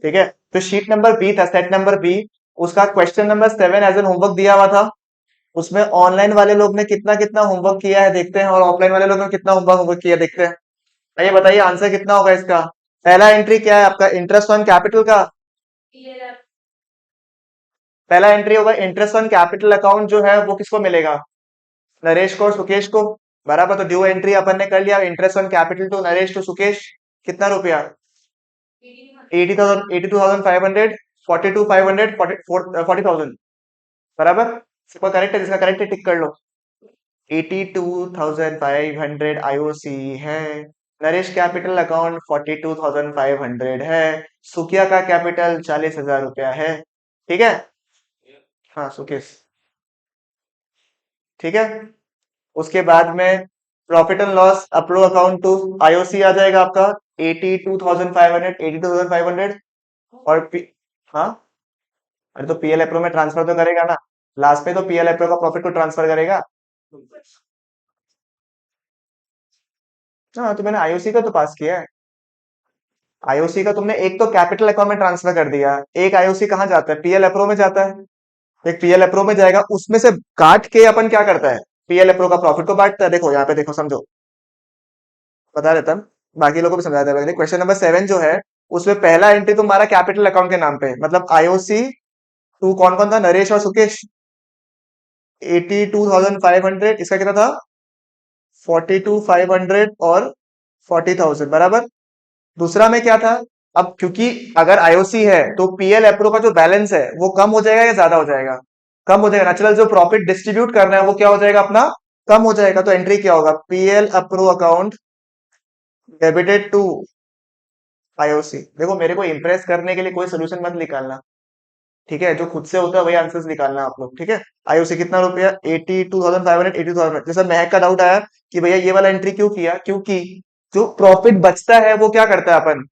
ठीक है, तो शीट नंबर बी था, सेट नंबर बी, उसका question number 7 as an homework दिया हुआ था। उसमें ऑनलाइन वाले लोग ने कितना कितना होमवर्क किया है देखते हैं, और ऑफलाइन वाले लोग ने कितना होमवर्क किया देखते हैं। ये बताइए आंसर कितना होगा इसका। पहला एंट्री क्या है आपका, इंटरेस्ट ऑन कैपिटल का। पहला एंट्री होगा इंटरेस्ट ऑन कैपिटल अकाउंट, जो है वो किसको मिलेगा, नरेश को और सुकेश को। बराबर, तो ड्यू एंट्री अपन ने कर लिया, interest on capital to Naresh to Sukesh, कितना रुपया, 80,000, 82,500, 42,500, 40,000। बराबर, सबका करेक्ट है, जिसका करेक्ट है टिक कर लो। 82,500 आईओसी है, नरेश कैपिटल अकाउंट 42,500 है, सुकिया का कैपिटल 40,000 रुपया है। ठीक है, हाँ सुकेश, ठीक है। उसके बाद में profit and loss approve account to IOC आ जाएगा आपका 82,500, 82,500। और हाँ, अरे तो पीएल अप्रूव में ट्रांसफर तो करेगा ना, लास्ट में तो पीएल अप्रूव का प्रॉफिट को ट्रांसफर करेगा। हाँ, तो मैंने आईओसी का तो पास किया है। आईओसी का तुमने एक तो कैपिटल अकाउंट में ट्रांसफर कर दिया, एक आईओसी कहाँ जाता है, पीएल अप्रूव में जाता है। एक पीएल अप्रूव में जाएगा, उसमें से काट के अपन क्या करता है, पीएल अप्रूव का प्रॉफिट को बांटता है। देखो यहाँ पे देखो, समझो, बता देता हूँ, बाकी लोगों को भी समझा देता हूँ। क्वेश्चन नंबर 7 जो है, उसमें पहला एंट्री तुम्हारा कैपिटल अकाउंट के नाम पे है, मतलब आईओसी टू कौन कौन था, नरेश और सुकेश। 82,500, इसका कितना था, 42,500 और 40,000। बराबर, दूसरा में क्या था, अब क्योंकि अगर आईओसी है तो पीएल अप्रूव का जो बैलेंस है वो कम हो जाएगा या ज्यादा हो जाएगा, कम हो जाएगा। नेचुरल जो प्रॉफिट डिस्ट्रीब्यूट करना है वो क्या हो जाएगा अपना, कम हो जाएगा। तो एंट्री क्या होगा, PL approve account debited to IOC. देखो, मेरे को इंप्रेस करने के लिए कोई सोल्यूशन मत निकालना, ठीक है, जो खुद से होता है वही आंसर्स निकालना आप लोग, ठीक है। आईओसी कितना रुपया, 82,500, 82,000। जैसा महक का डाउट आया कि भैया ये वाला एंट्री क्यों किया, क्योंकि जो प्रॉफिट बचता है वो क्या करता है अपन,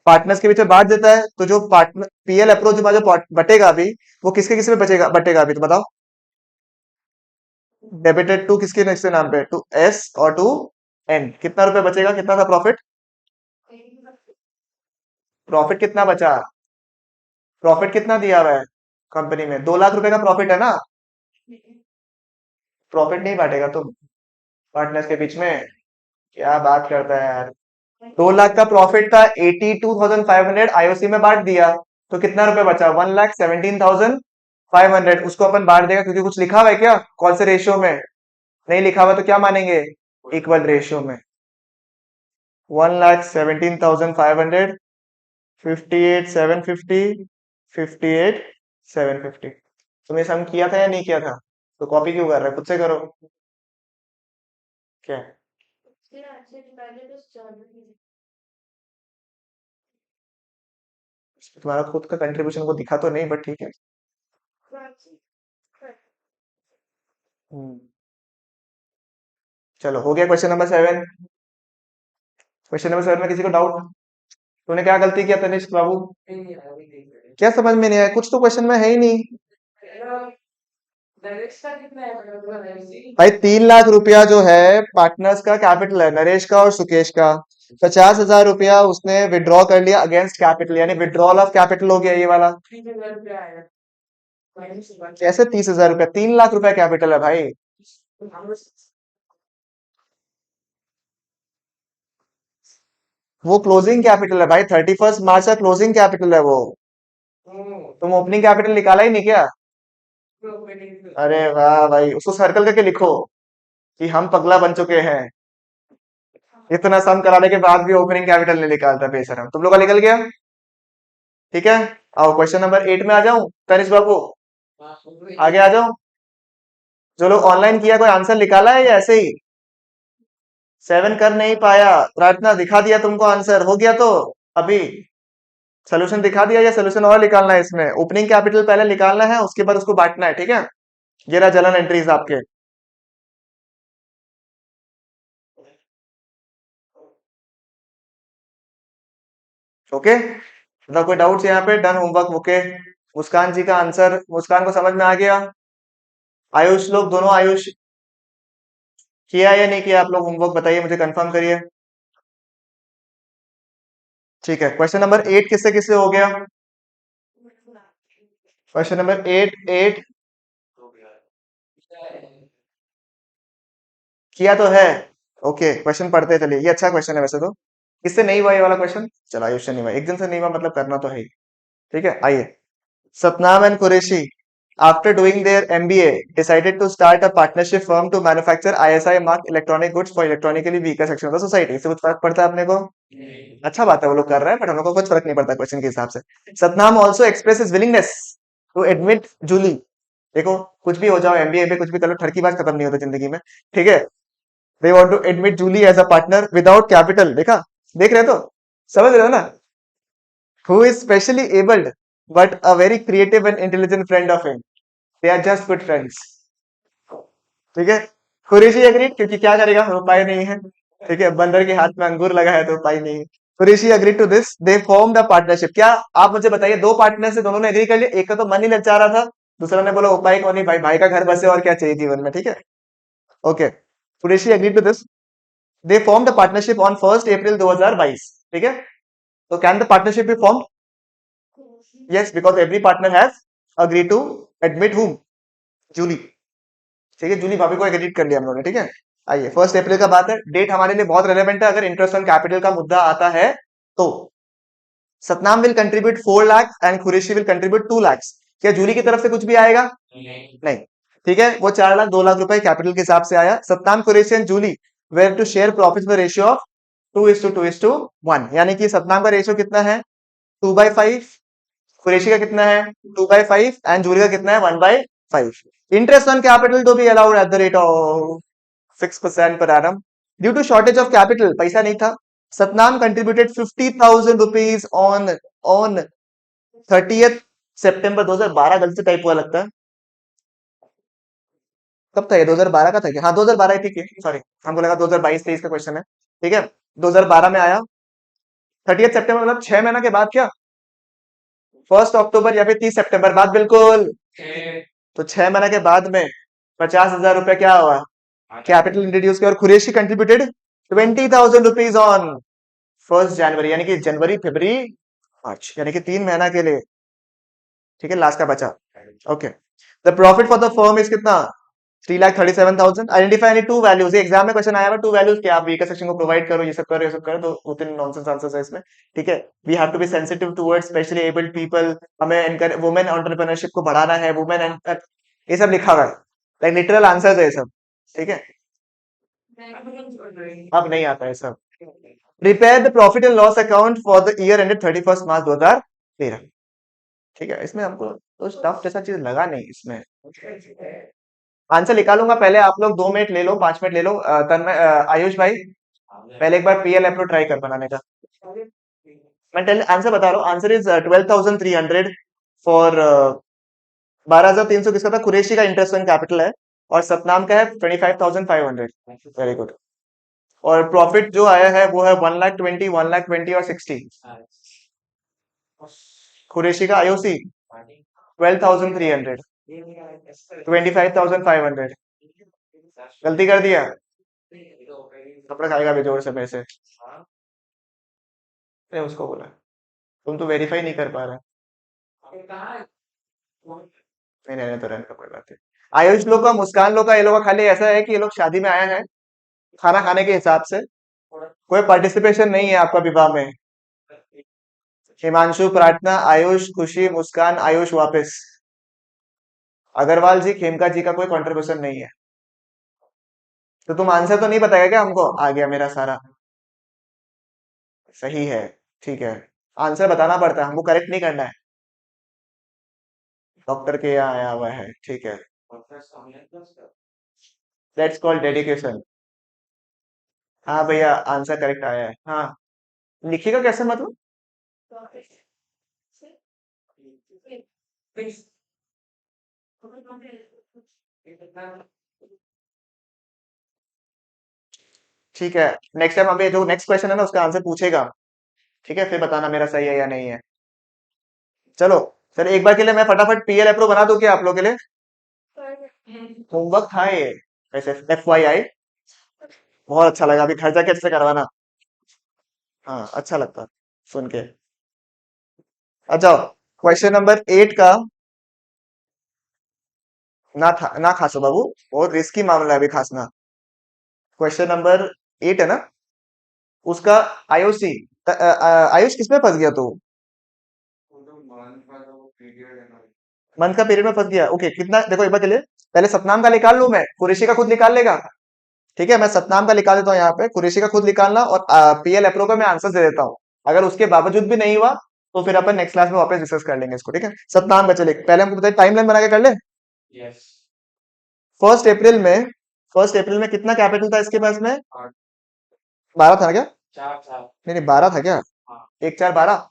पार्टनर्स के बीच में बांट देता है। तो जो पार्टनर पीएल अप्रोच जो बटेगा अभी, वो किसके किसमें बचेगा, बटेगा अभी तो बताओ। डेबिटेड टू किसके नेक्स्ट नाम पे, टू एस और टू एन। कितना रुपए बचेगा, कितना था प्रॉफिट, प्रॉफिट कितना बचा, प्रॉफिट कितना दिया हुआ है कंपनी में, 2 लाख रुपए का प्रॉफिट है ना। प्रॉफिट नहीं बांटेगा तो पार्टनर्स के बीच में, क्या बात करता है यार। 2 लाख का प्रॉफिट था, 82,500 आईओसी में बांट दिया, तो कितना रुपए बचा, 1,17,500। उसको अपन बांट देगा, क्योंकि कुछ लिखा हुआ है क्या, कौन से रेशियो में, नहीं लिखा हुआ तो क्या मानेंगे, इक्वल रेशियो में। 1,17,500, 58,750, 58,750। तुमने सम किया था या नहीं किया था, तो कॉपी क्यों कर रहा है, खुद से करो। क्या, तुम्हारा खुद का कंट्रीब्यूशन को दिखा तो नहीं, बट ठीक है। हम्म, चलो हो गया क्वेश्चन नंबर 7। क्वेश्चन नंबर 7 में किसी को डाउट, तूने क्या गलती किया तनिष्क बाबू, क्या समझ में नहीं आया, कुछ तो क्वेश्चन में है ही नहीं। भाई 3 लाख रुपया जो है पार्टनर्स का कैपिटल है, नरेश का और सुकेश का। 50,000 रुपया उसने विड्रॉ कर लिया अगेंस्ट कैपिटल, यानी विड्रॉल ऑफ कैपिटल हो गया ये वाला। कैसे 30,000 रुपया, 3 लाख रुपया कैपिटल है भाई। वो क्लोजिंग कैपिटल है भाई, 31 मार्च का क्लोजिंग कैपिटल है वो। तुम ओपनिंग कैपिटल निकाला ही नहीं क्या। अरे वाह भाई, उसको सर्कल करके लिखो कि हम पगला बन चुके हैं, इतना सम कराने के बाद भी ओपनिंग कैपिटल नहीं निकालता बेशरम। तुम लोग का निकल गया, ठीक है। आओ क्वेश्चन नंबर 8 में आ जाऊं, तनिष बाबू आगे आ जाओ। जो लोग ऑनलाइन किया कोई आंसर निकाला है या ऐसे ही, 7 कर नहीं पाया, प्रार्थना दिखा दिया तुमको, आंसर हो गया तो अभी सोल्यूशन दिखा दिया, या सोल्यूशन और निकालना है, इसमें ओपनिंग कैपिटल पहले निकालना है, उसके बाद उसको बांटना है, ठीक है। ये रहा जर्नल एंट्रीज आपके। ओके, मतलब कोई डाउट्स यहाँ पे, डन होमवर्क, ओके। मुस्कान जी का आंसर, मुस्कान को समझ में आ गया। आयुष लोग दोनों, आयुष किया या नहीं किया आप लोग होमवर्क, बताइए मुझे, कंफर्म करिए। ठीक है, क्वेश्चन नंबर 8 किससे किससे हो गया? क्वेश्चन नंबर 8 किया तो है। ओके, क्वेश्चन पढ़ते चलिए, ये अच्छा क्वेश्चन है वैसे तो। किससे नहीं हुआ ये वाला क्वेश्चन? चलो आयुष से नहीं हुआ, एक दिन से नहीं हुआ मतलब करना तो है ही। ठीक है, आइए। Satnam and Qureshi, after doing their MBA, decided to start a partnership firm to manufacture ISI marked electronic goods for electronically weaker section of the society. इससे कुछ फर्क पड़ता है अपने को? अच्छा बात है, वो लोग कर रहे हैं, बट हम लोग को कुछ फर्क नहीं पड़ता क्वेश्चन के हिसाब से। Satnam also express his willingness to admit Julie. देखो, कुछ भी हो जाओ, एमबीए में कुछ भी कर लो, ठरकी बात खत्म नहीं होता जिंदगी में। ठीक है, they want to admit Julie as a partner without capital. देखा, देख रहे हो तो, समझ रहे हो ना? Who is specially abled but a very creative and intelligent friend of him. They are just good friends. ठीक है, कुरैशी एग्रीड, क्योंकि क्या करेगा, उपाय नहीं है। ठीक है, बंदर के हाथ में अंगूर लगा है तो उपाय नहीं है। Qureshi agreed to this, they formed a partnership. क्या आप मुझे बताइए, दो पार्टनर से दोनों ने एग्री कर लिया, एक का तो मन ही ललचा रहा था, दूसरा ने बोला उपाय कौन नहीं भाई, भाई का घर बसे और क्या चाहिए जीवन में। ठीक है, okay, Qureshi agreed to this, they formed a partnership on 1 April 2022। ठीक है, तो can the partnership be form? Yes, because every partner has agree to admit whom? Julie. ठीक है, जूली भाभी को एडिट कर लिया हम लोगों ने। ठीक है, आइए, 1 अप्रैल का बात है, डेट हमारे लिए बहुत रेलेवेंट है अगर इंटरेस्ट ऑन कैपिटल का मुद्दा आता है तो। Satnam will contribute 4 lakh and Qureshi will contribute 2 lakh. क्या जूली की तरफ से कुछ भी आएगा? नहीं। ठीक है, वो 4 लाख 2 लाख रुपए कैपिटल के हिसाब से आया। Satnam, Qureshi and Julie were to share profit में रेशियो ऑफ 2:2:1, यानी कि सतनाम का रेशियो कितना है? 2/5। कुरैशी का कितना है? 2/5 एंड जूली का कितना है? 1/5। इंटरेस्ट ऑन कैपिटल तो भी allowed at the rate of 6% per annum. Due to shortage of capital, पैसा नहीं था, Satnam contributed 50,000 rupees on 30th September 2012। गलती से टाइप हुआ लगता है। कब था ये? 2012 का था क्या? हाँ, 2012 ही थी। सॉरी, हमको लगा 2022-23 का क्वेश्चन है। ठीक है, 2012 में आया। 30th September मतलब 6 महीना के बाद क्या? 1 अक्टूबर या फिर 30 सितंबर बाद, बिल्कुल। तो 6 महीना के बाद में 50,000 रुपया क्या हुआ? कैपिटल इंट्रोड्यूस किया, और कुरैशी कंट्रीब्यूटेड 20,000 रुपीज ऑन 1 जनवरी, यानी कि जनवरी फरवरी मार्च, यानी कि 3 महीना के लिए। ठीक है, लास्ट का बचा। Okay, the profit for the firm is कितना? 3,37,000। Identify any two values. Exam में क्वेश्चन आया हुआ, टू वैल्यूज क्या? आप वीकर सेक्शन को प्रोवाइड करो, ये सब करो, ये सब करो, तो 2-3 नॉनसेंस आंसर्स है इसमें। ठीक है, we have to be sensitive towards specially abled people. हमें एनकरेज वुमेन एंटरप्रेन्योरशिप को बढ़ाना है, वुमेन, ये सब लिखा हुआ है, लाइक लिटरल आंसर्स है ये सब। ठीक है, अब नहीं आता है सब। Prepare the profit and loss account for the year ended 31 मार्च 2013। ठीक है, इसमें हमको तो स्टफ जैसा चीज लगा नहीं इसमें। आंसर निकालूंगा, पहले आप लोग 2 मिनट ले लो, 5 मिनट ले लो। तन्मय, आयुष भाई, पहले एक बार पीएल एप्रो ट्राई कर बनाने का। मैं आंसर बता रहा हूँ, आंसर इज 12,300 फॉर 12,300। किसका था? कुरैशी का इंटरेस्ट ऑन कैपिटल है, और सतनाम का है 25,500। Very good. और प्रॉफिट जो आया है वो है 1,20,000, 1,20,000 और 60। कुरैशी का आईओसी 12,300, 25,500। गलती कर दिया, कपड़ा खाएगा बेजोड़ से पैसे। ने उसको बोला, तुम तो वेरीफाई नहीं कर पा रहे। नहीं, रहने तो, रहने का कोई बात नहीं। आयुष लोग का, मुस्कान लोग का, ये लोग का खाली ऐसा है कि ये लोग शादी में आए हैं खाना खाने के हिसाब से, कोई पार्टिसिपेशन नहीं है आपका विवाह में। हिमांशु, प्रार्थना, आयुष, खुशी, मुस्कान, आयुष वापस, अग्रवाल जी, खेमका जी का कोई कंट्रीब्यूशन नहीं है। तो तुम आंसर तो नहीं बताएगा क्या हमको? आ गया मेरा सारा, सही है। ठीक है, आंसर बताना पड़ता है हमको, करेक्ट नहीं करना है। डॉक्टर के यहाँ आया हुआ है। ठीक है, दैट्स कॉल्ड डेडिकेशन। हाँ भैया, आंसर करेक्ट आया है। हाँ, लिखिएगा कैसे मतलब? ठीक है, नेक्स्ट टाइम अभी जो नेक्स्ट क्वेश्चन है ना उसका आंसर पूछेगा। ठीक है, फिर बताना मेरा सही है या नहीं है। चलो, सर एक बार के लिए मैं फटाफट पीएल अप्रूव बना दूं क्या आप लोग के लिए? होमवर्क था ये, वैसे FYI। बहुत अच्छा लगा, अभी घर जाके अच्छे से करवाना। हाँ, अच्छा लगता। सुन के। अच्छा, क्वेश्चन नंबर 8 का ना खासो बाबू, बहुत रिस्की मामला है अभी खासना। क्वेश्चन नंबर 8 है ना, उसका आईओसी। आयुष किसमें फंस गया तू? मंथ का पीरियड में फंस गया। ओके, कितना देखो एक बार के लिए, पहले सतनाम का निकाल लूं मैं, कुरेशी का खुद निकाल लेगा। ठीक है, मैं सतनाम का निकाल देता हूँ यहाँ पे, कुरेशी का खुद निकालना, और पीएल अप्रो का मैं आंसर दे देता हूँ। अगर उसके बावजूद भी नहीं हुआ तो फिर अपन नेक्स्ट क्लास में वापस डिस्कस कर लेंगे इसको। ठीक है, सतनाम का चले, पहले हमको बताइए, टाइमलाइन बना के कर ले। फर्स्ट अप्रैल में, फर्स्ट अप्रैल में कितना कैपिटल था इसके पास में? 12 था ना क्या? नहीं नहीं, 12 था क्या? 1 4 12।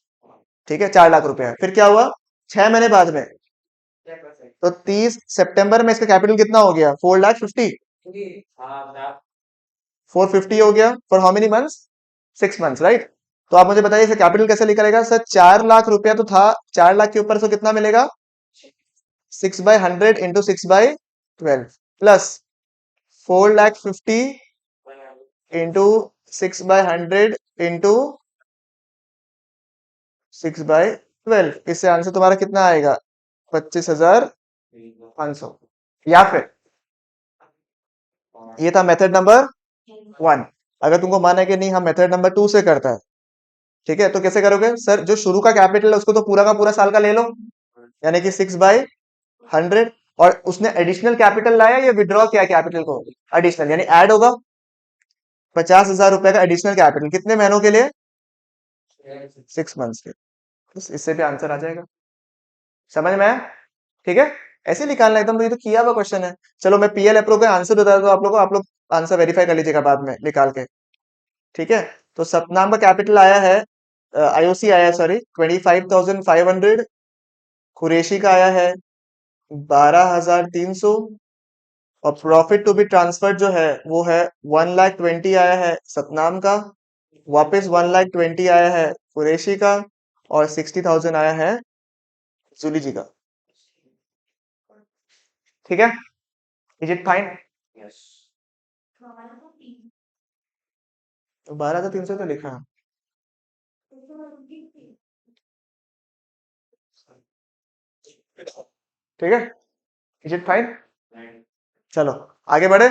ठीक है, 4 लाख रुपया। फिर क्या हुआ? 6 महीने बाद में, तो 30 सितंबर में इसका कैपिटल कितना हो गया? 4 लाख 50। 450 हो गया for how many months? 6 months, right. तो आप मुझे बताइए इसे कैपिटल कैसे निकलेगा सर? 4 लाख रुपया तो था, 4 लाख के ऊपर से कितना मिलेगा? 6/100 into 6/12 plus 4 lakh 50 into 6/100 into 6/12। इससे आंसर तुम्हारा कितना आएगा? 25,500। या फिर ये था मेथड नंबर 1। अगर तुमको माना है कि नहीं हम मेथड नंबर 2 से करता है, ठीक है, तो कैसे करोगे सर? जो शुरू का कैपिटल है उसको तो पूरा का पूरा साल का ले लो, यानी कि 6/100। और उसने एडिशनल कैपिटल लाया या विड्रॉ किया कैपिटल को? एडिशनल, यानी ऐड होगा 50,000 रुपए का एडिशनल कैपिटल। कितने महीनों के लिए? 6 मंथ्स के। बस इससे भी आंसर आ जाएगा। समझ में आया? ठीक है, ऐसे निकालना एकदम, तो ये तो किया हुआ क्वेश्चन है। चलो मैं पीएल अप्रो का आंसर बता दूं आप लोगों को, आप लोग आंसर वेरीफाई कर लीजिएगा बाद में निकाल के। ठीक है, तो सतनाम का कैपिटल आया है, आईओसी आया है सॉरी, 25,500। कुरैशी का आया है 12,300। और प्रॉफिट टू बी ट्रांसफर्ड जो है वो है 1,20,000 आया है सतनाम का, वापस 1,20,000 आया है कुरैशी का, और 60,000 आया है जूली जी का। ठीक है, इज इट फाइन? तो 12,300 तो लिखा है। ठीक है, इज इट फाइन? चलो आगे बढ़े।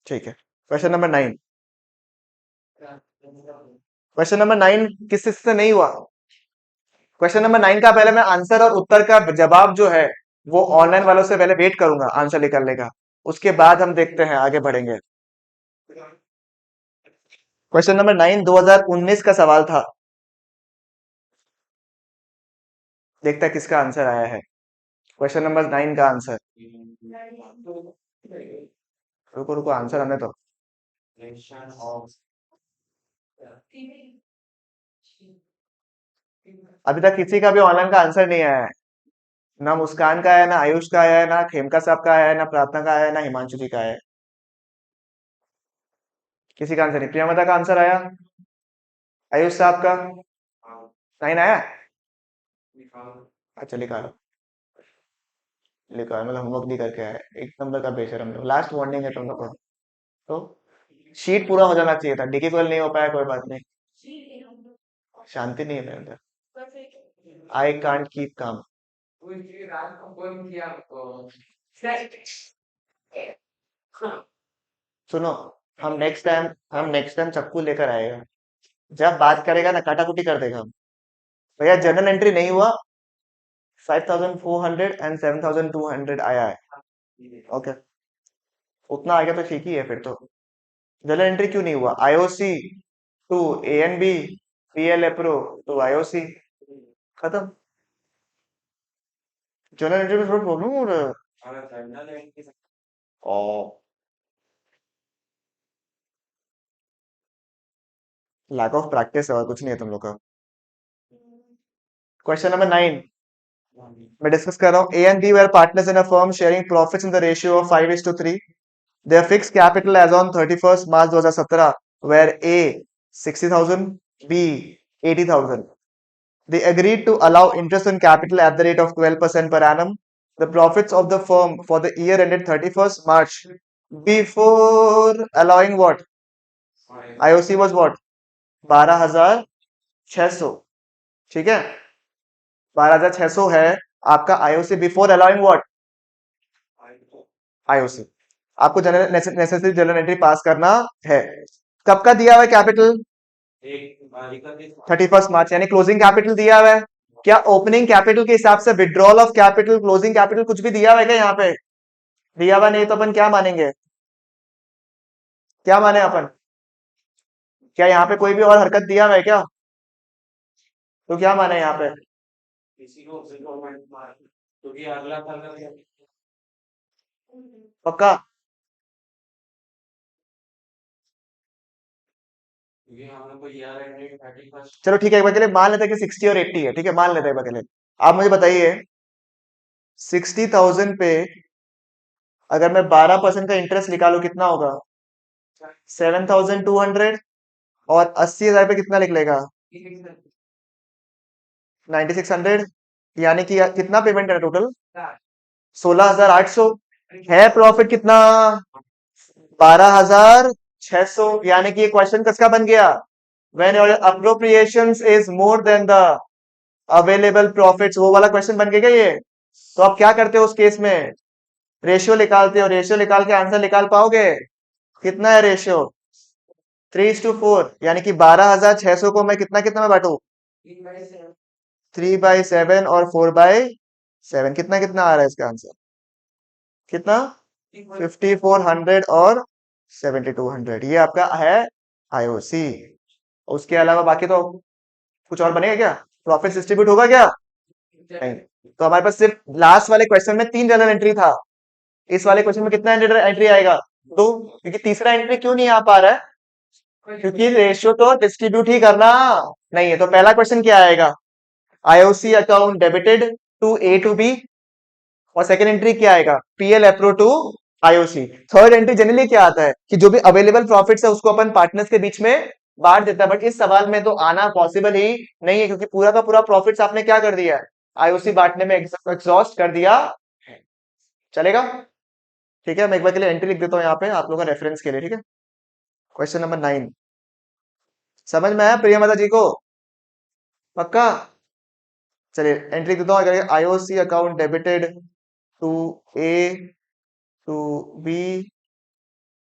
ठीक है, क्वेश्चन नंबर 9। क्वेश्चन नंबर 9 किस से नहीं हुआ? क्वेश्चन नंबर 9 का पहले मैं आंसर और उत्तर का जवाब जो है वो ऑनलाइन वालों से पहले वेट करूंगा आंसर निकलने का, उसके बाद हम देखते हैं आगे बढ़ेंगे। क्वेश्चन नंबर 9 2019 का सवाल था। देखता है किसका आंसर आया है। क्वेश्चन नंबर 9 का आंसर, रुको रुको आंसर आने तो। अभी तक किसी का भी ऑनलाइन का आंसर नहीं आया है। ना मुस्कान का आया, ना आयुष का आया है, ना खेमका साहब का आया है, ना प्रार्थना का आया है, ना हिमांशु जी का आया है। किसी का आंसर नहीं। प्रियमदा का आंसर आया, आयुष साहब का 9 आया। अच्छा लिखा लो, लिखा है, मतलब होमवर्क नहीं करके आया। एक नंबर का बेशरम लोग, लास्ट वार्निंग है तुम लोग को। तो शीट पूरा हो जाना चाहिए था, डिकी कोल नहीं हो पाया, कोई बात नहीं। शांति नहीं है मेरे अंदर, आई कांट कीप काम। सुनो, हम नेक्स्ट टाइम चक्कू लेकर आएगा, जब बात करेगा ना काटाकुटी कर देगा हम। भैया जनरल एंट्री नहीं हुआ, 5,400 एंड 7,200 आया है। ओके, उतना आ गया तो ठीक ही है फिर तो। जनरल एंट्री क्यों नहीं हुआ? IOC to A N B, PL approve to IOC, खत्म। जनरल एंट्री में थोड़ा प्रॉब्लम हो रहा है। ओ, लैक ऑफ प्रैक्टिस है और कुछ नहीं है तुम लोग का। क्वेश्चन नंबर 9 मैं डिस्कस कर रहा हूँ। A and B were partners in a firm sharing profits in the ratio of 5:3। Their fixed capital as on 31st March 2017 were A 60,000, B 80,000. They agreed to allow interest on capital at the rate of 12% per annum. The profits of the firm for the year ended 31st March before allowing what? IOC was what? 12,000 600। ठीक है, 12,600 है आपका IOC before allowing what, IOC. आपको general necessary general entry pass करना है। कब का दिया हुआ है कैपिटल, 31 मार्च, यानी क्लोजिंग कैपिटल दिया हुआ है। क्या ओपनिंग कैपिटल के हिसाब से withdrawal of capital, closing capital कुछ भी दिया हुआ है क्या यहाँ पे? दिया हुआ नहीं तो अपन क्या मानेंगे, क्या माने अपन? क्या यहाँ पे कोई भी और हरकत दिया हुआ है क्या? तो क्या माने यहाँ पे? पक्का? चलो ठीक है, एक बार के लिए मान लेते हैं कि 60 और 80 है। ठीक है, मान लेते हैं एक बार के लिए। आप मुझे बताइए, 60,000 पे अगर मैं 12% का इंटरेस्ट निकालू कितना होगा? 7,200। और 80,000 पे कितना लिख लेगा? 9,600। यानी कि कितना पेमेंट है टोटल? 16,800। है प्रॉफिट कितना? 12,600। यानी कि ये क्वेश्चन किसका बन गया? When your appropriations is more than the available profits, वो वाला क्वेश्चन बन गया क्या ये? तो आप क्या करते हो उस केस में? रेशियो निकालते हो, रेशियो निकाल के आंसर निकाल पाओगे? कितना है रेशियो? 3:4। यानी कि 12,600 को मैं कितना कितना में बांटू? 3/7 और 4/7, कितना कितना आ रहा है इसका आंसर? कितना? 5,400 और 7,200, ये आपका है आईओसी। उसके अलावा बाकी तो कुछ और बनेगा क्या? प्रॉफिट डिस्ट्रीब्यूट होगा क्या? नहीं। तो हमारे पास सिर्फ लास्ट वाले क्वेश्चन में 3 जनरल एंट्री था। इस वाले क्वेश्चन में कितना एंट्री आएगा? 2। क्योंकि तीसरा एंट्री क्यों नहीं आ पा रहा है? क्योंकि रेशियो तो डिस्ट्रीब्यूट ही करना नहीं है। तो पहला क्वेश्चन क्या आएगा? IOC account debited to A to B. और सेकंड एंट्री क्या आएगा? PL approve to IOC. Third entry generally क्या आता है कि जो भी अवेलेबल प्रॉफिट्स है उसको अपन पार्टनर्स के बीच में बांट देता है। बट इस सवाल में तो आना पॉसिबल ही नहीं है, क्योंकि पूरा का पूरा प्रॉफिट्स आपने क्या कर दिया है? आईओसी बांटने में एग्जॉस्ट कर दिया। चलेगा? ठीक है, मैं एक बार के लिए एंट्री लिख देता हूँ यहाँ पे आप लोगों का रेफरेंस के लिए। ठीक है, क्वेश्चन नंबर 9 समझ में आया प्रिया माता जी को? पक्का? चलिए एंट्री देता हूँ। अगर IOC account debited to A to B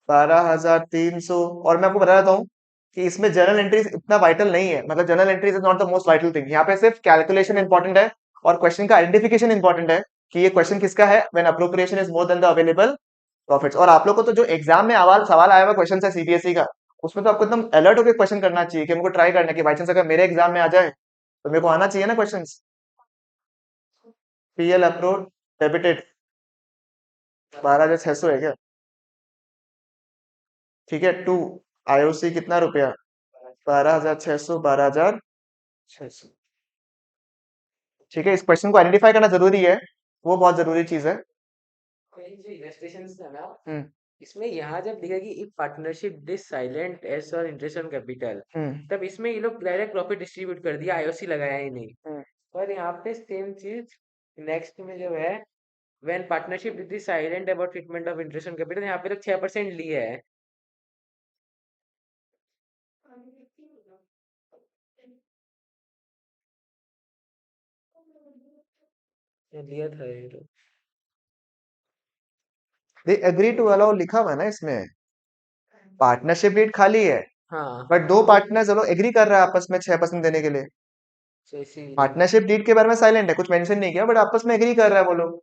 12,300। और मैं आपको बता देता हूँ कि इसमें जर्नल एंट्रीज इतना वाइटल नहीं है। मतलब journal entries is not the most vital thing. यहाँ पे सिर्फ कैलकुलेशन इंपॉर्टेंट है और क्वेश्चन का आइडेंटिफिकेशन इंपॉर्टेंट है कि ये क्वेश्चन किसका है, when appropriation is more than the available profits. और आप लोग को तो जो एग्जाम में सवाल आया हुआ क्वेश्चन है सीबीएसई का, उसमें तो आपको एकदम अलर्ट होकर क्वेश्चन करना चाहिए कि हमको ट्राई करना है कि बाई चांस अगर मेरे एग्जाम में आ जाए तो मेरे को आना चाहिए ना क्वेश्चन। पीएल अप्रूव डेबिटेड 12,600 है क्या? ठीक है, टू आईओसी कितना रुपया? 12,600, 12,600। ठीक है, इस क्वेश्चन को आइडेंटिफाई करना जरूरी है, वो बहुत जरूरी चीज है। जो इलस्ट्रेशंस था ना, हम्म। इसमें यहाँ जब लिखा कि if partnership this silent S और इंटरेस्ट ऑन कैपिटल, हम्म। तब इसमें ये लोग डायरेक्ट प्रॉफिट डिस्ट्रीब्यूट कर दिया, आईओसी लगाया ही नहीं। हम्म। पर यहाँ पे सेम चीज नेक्स्ट में जो है, when partnership this silent about treatment of interest on capital, यहाँ पे लोग 6% लिए है। ये लिया था ये लोग। दे एग्री टू अलाउ लिखा हुआ है ना इसमें, पार्टनरशिप डेट खाली है हाँ, बट दो पार्टनर चलो एग्री कर रहा है आपस में 6% देने के लिए। तो इसीलिए पार्टनरशिप डीड के बारे में साइलेंट है, कुछ मेंशन नहीं किया, बट आपस में एग्री कर रहा है वो लोग।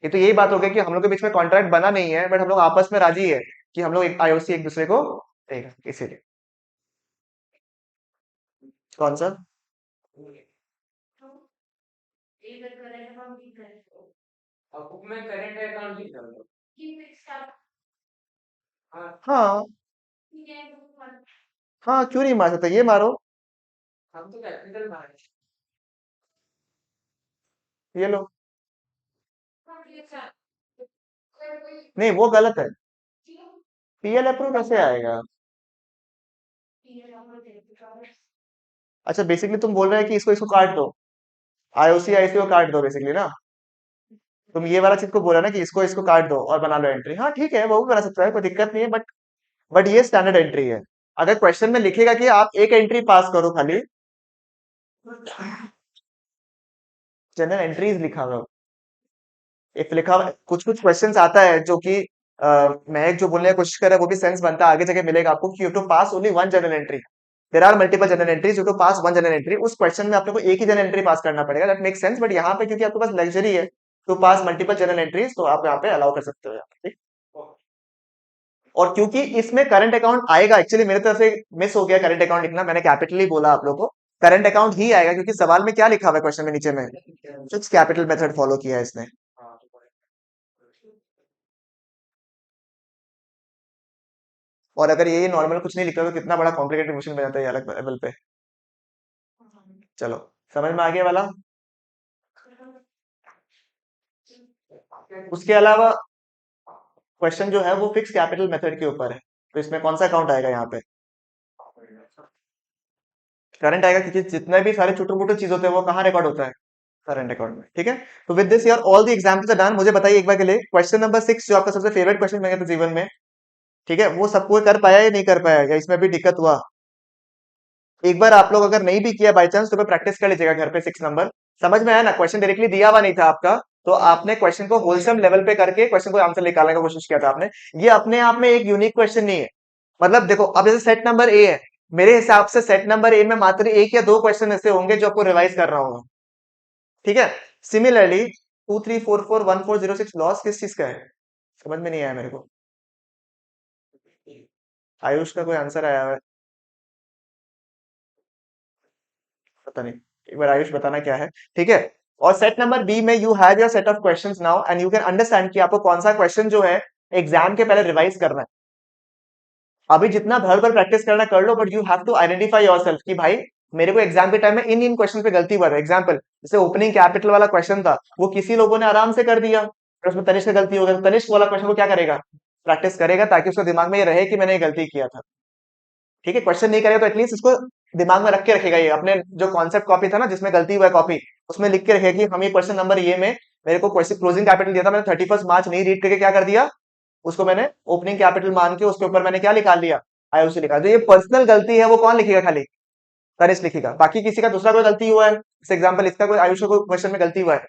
ये तो यही बात हो गई कि हम लोग के बीच में कॉन्ट्रैक्ट बना नहीं है बट हम लोग आपस में राजी है कि हम लोग एक आईओसी एक दूसरे को देगा, इसीलिए। कौन सा? अब बुक में करंट अकाउंट लिखा हुआ है। हाँ। हाँ, क्यों नहीं मार सकता, ये मारो। हम तो कैपिटल मारे। ये लो। नहीं, वो गलत है। पीएल अप्रूव कैसे आएगा? अच्छा, बेसिकली तुम बोल रहे हैं कि इसको इसको काट दो, आईओसी आईसी को काट दो बेसिकली ना। तुम ये वाला चीज को बोला ना कि इसको इसको काट दो और बना लो एंट्री। हाँ ठीक है, वो भी बना सकता है, कोई दिक्कत नहीं है, बट ये स्टैंडर्ड एंट्री है। अगर क्वेश्चन में लिखेगा कि आप एक एंट्री पास करो खाली, जनरल एंट्रीज लिखा हुआ इफ लिखा हुआ कुछ कुछ क्वेश्चंस आता है जो कि महक जो बोलने की कोशिश कर रहा है वो भी सेंस बनता है, आगे जगह मिलेगा आपको कि you to pass only one general entry. There are multiple general entries, you to pass one general entry. उस क्वेश्चन में आपको एक ही जनरल एंट्री पास करना पड़ेगा, दैट मेक सेंस। बट यहाँ पे क्योंकि आपके पास लग्जरी है to pass multiple general entries, तो आप यहाँ पे अलाउ कर सकते हो यहाँ पे, ठीक। और क्योंकि इसमें करंट अकाउंट आएगा, एक्चुअली मेरे तरफ से मिस हो गया करंट अकाउंट लिखना, मैंने कैपिटली बोला आप लोगों को, करंट अकाउंट ही आएगा क्योंकि सवाल में क्या लिखा हुआ है क्वेश्चन में नीचे में, फिक्स कैपिटल मेथड फॉलो किया है इसने। और अगर ये नॉर्मल कुछ नहीं लिखा तो कितना बड़ा कॉम्प्लिकेटेड क्वेश्चन बन जाता है ये अलग लेवल पे। चलो, समझ में आ गया वाला। उसके अलावा क्वेश्चन जो है वो फिक्स कैपिटल मेथड के ऊपर है, तो इसमें कौन सा अकाउंट आएगा यहाँ पे, करंट आएगा, क्योंकि जितने भी सारे छोटे मोटे चीज होते हैं वो कहाँ रिकॉर्ड होता है, करंट अकाउंट में, ठीक है। तो विद दिस यार all the examples are done. मुझे बताइए एक बार के लिए क्वेश्चन नंबर 6 जो आपका सबसे फेवरेट क्वेश्चन बन गया था जीवन में, ठीक है, वो सबको कर पाया या नहीं कर पाया, या इसमें भी दिक्कत हुआ। एक बार आप लोग अगर नहीं भी किया बाई चांस तो प्रैक्टिस कर लीजिएगा घर पे। 6 नंबर समझ में आया ना, क्वेश्चन डायरेक्टली दिया हुआ नहीं था आपका, तो आपने क्वेश्चन को होलसम लेवल पे करके क्वेश्चन को आंसर निकालने की कोशिश किया था आपने। ये अपने आप में एक यूनिक क्वेश्चन नहीं है। मतलब देखो, अब जैसे सेट नंबर ए है, मेरे हिसाब से सेट नंबर ए में मात्र एक या दो क्वेश्चन ऐसे होंगे जो आपको रिवाइज कर रहा होगा, ठीक है। सिमिलरली 2344140 लॉस किस चीज का है, समझ में नहीं आया मेरे को। आयुष का कोई आंसर आया है, पता नहीं, एक बार आयुष बताना क्या है, ठीक है। और सेट नंबर बी में you have your set of questions now and you can understand कि आपको कौन सा क्वेश्चन जो है एग्जाम के पहले रिवाइज करना है। अभी जितना भर भर प्रैक्टिस करना कर लो, but you have to identify yourself कि भाई मेरे को एग्जाम के टाइम में इन इन क्वेश्चन पे गलती हुआ था। एग्जाम्पल जैसे ओपनिंग कैपिटल वाला क्वेश्चन था, वो किसी लोगों ने आराम से कर दिया, और उसमें तनिष्क का गलती हो गया, तो तनिष्क वाला क्वेश्चन को क्या करेगा, प्रैक्टिस करेगा, ताकि उसके दिमाग में ये रहे कि मैंने ये गलती किया था, ठीक है। क्वेश्चन नहीं करेगा तो एटलीस्ट इसको दिमाग में रख के रखेगा, ये अपने जो कॉन्सेप्ट कॉपी था ना जिसमें गलती हुआ है कॉपी, उसमें लिख के रखेगा कि हम ये क्वेश्चन नंबर ये में मेरे को क्वेश्चन क्लोजिंग कैपिटल दिया था, मैंने 31 मार्च नहीं रीड करके क्या कर दिया, उसको मैंने ओपनिंग कैपिटल मान के उसके ऊपर मैंने क्या निकाल लिया, आईओसी निकाल। तो ये पर्सनल गलती है, वो कौन लिखेगा, खाली तनिष्क लिखेगा। बाकी किसी का दूसरा कोई गलती हुआ है, जैसे एग्जाम्पल इसका कोई आयुष का कोई क्वेश्चन में गलती हुआ है,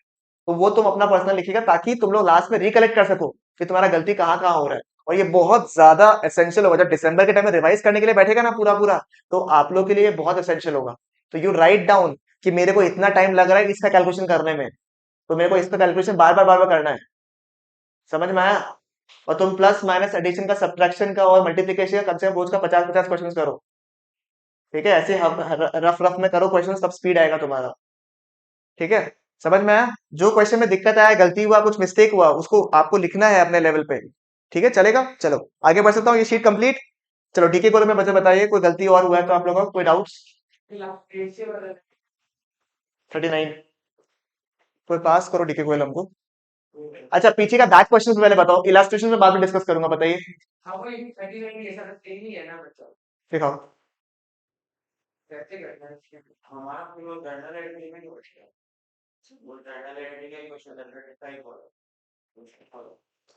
तो वो तुम अपना पर्सनल लिखेगा, ताकि तुम लोग लास्ट में रिकलेक्ट कर सको कि तुम्हारा गलती कहाँ कहाँ हो रहा है। और ये बहुत ज्यादा एसेंशियल होगा, जब दिसंबर के टाइम में रिवाइज करने के लिए बैठेगा ना पूरा पूरा, तो आप लोग के लिए बहुत एसेंशियल होगा। तो यू राइट डाउन कि मेरे को इतना टाइम लग रहा है इसका कैलकुलेशन करने में, तो मेरे को इसका कैलकुलेशन बार बार करना है, समझ में आया। और तुम प्लस माइनस एडिशन का, सब्ट्रैक्शन का और मल्टीप्लिकेशन का कम से कम रोज का 50-50 क्वेश्चन करो, ठीक है। ऐसे रफ रफ में करो क्वेश्चन, तब स्पीड आएगा तुम्हारा, ठीक है। समझ में आया, जो क्वेश्चन में दिक्कत आया, गलती हुआ, कुछ मिस्टेक हुआ, उसको आपको लिखना है अपने लेवल पे, ठीक है, चलेगा। चलो आगे बढ़ सकता हूँ, ये शीट कंप्लीट। चलो डीके कॉलम में बच्चे बताइए कोई गलती और हुआ है तो आप लोगों को कोई डाउट्स। 39, कोई पास करो डीके कॉलम को। अच्छा पीछे का बैक क्वेश्चन पहले बताओ, इलास्ट्रेशन में बाद में डिस्कस करूंगा, बताइए। दिखाओ।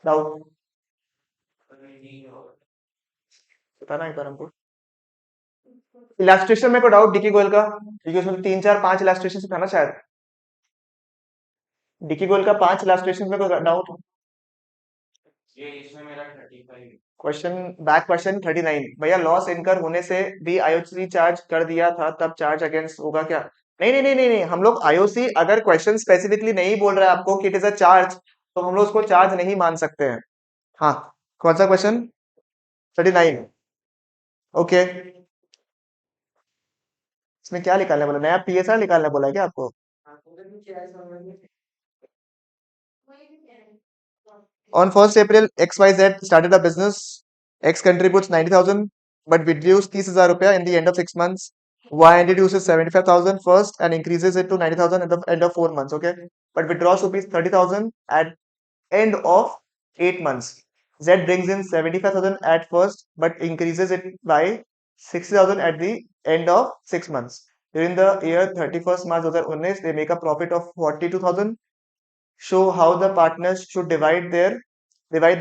डाउट बताना एक बार हमको। इलास्ट्रेशन में कोई डाउट डिकी गोयल का, क्योंकि उसमें तो 3 4 5 इलास्ट्रेशन था ना शायद। डिकी गोयल का 5 इलास्ट्रेशन में कोई डाउट। क्वेश्चन बैक क्वेश्चन 39, भैया लॉस इनकर होने से भी आईओसी चार्ज कर दिया था, तब चार्ज अगेंस्ट होगा क्या। नहीं नहीं नहीं नहीं नहीं, हम लोग आईओसी अगर क्वेश्चन स्पेसिफिकली नहीं बोल रहा है आपको कि इट इज अ चार्ज, तो हम लोग उसको चार्ज नहीं मान सकते हैं। हाँ, कौन सा क्वेश्चन, 39, ओके। इसमें क्या निकालने बोला, नया पीएसआर निकालने बोला है क्या आपको। On 1st April, XYZ started a business. X contributes 90,000 but withdraws 30,000 ruपया in the end of 6 months. Y introduces 75,000 first and increases it to 90,000 at the end of 4 months. Okay, but withdraws rupees 30,000 at end of 8 months. Z brings in 75,000 at first but increases it by 60,000 at the end of 6 months. During the year 31st March 2019, they make a profit of 42,000. Show how the partners should divide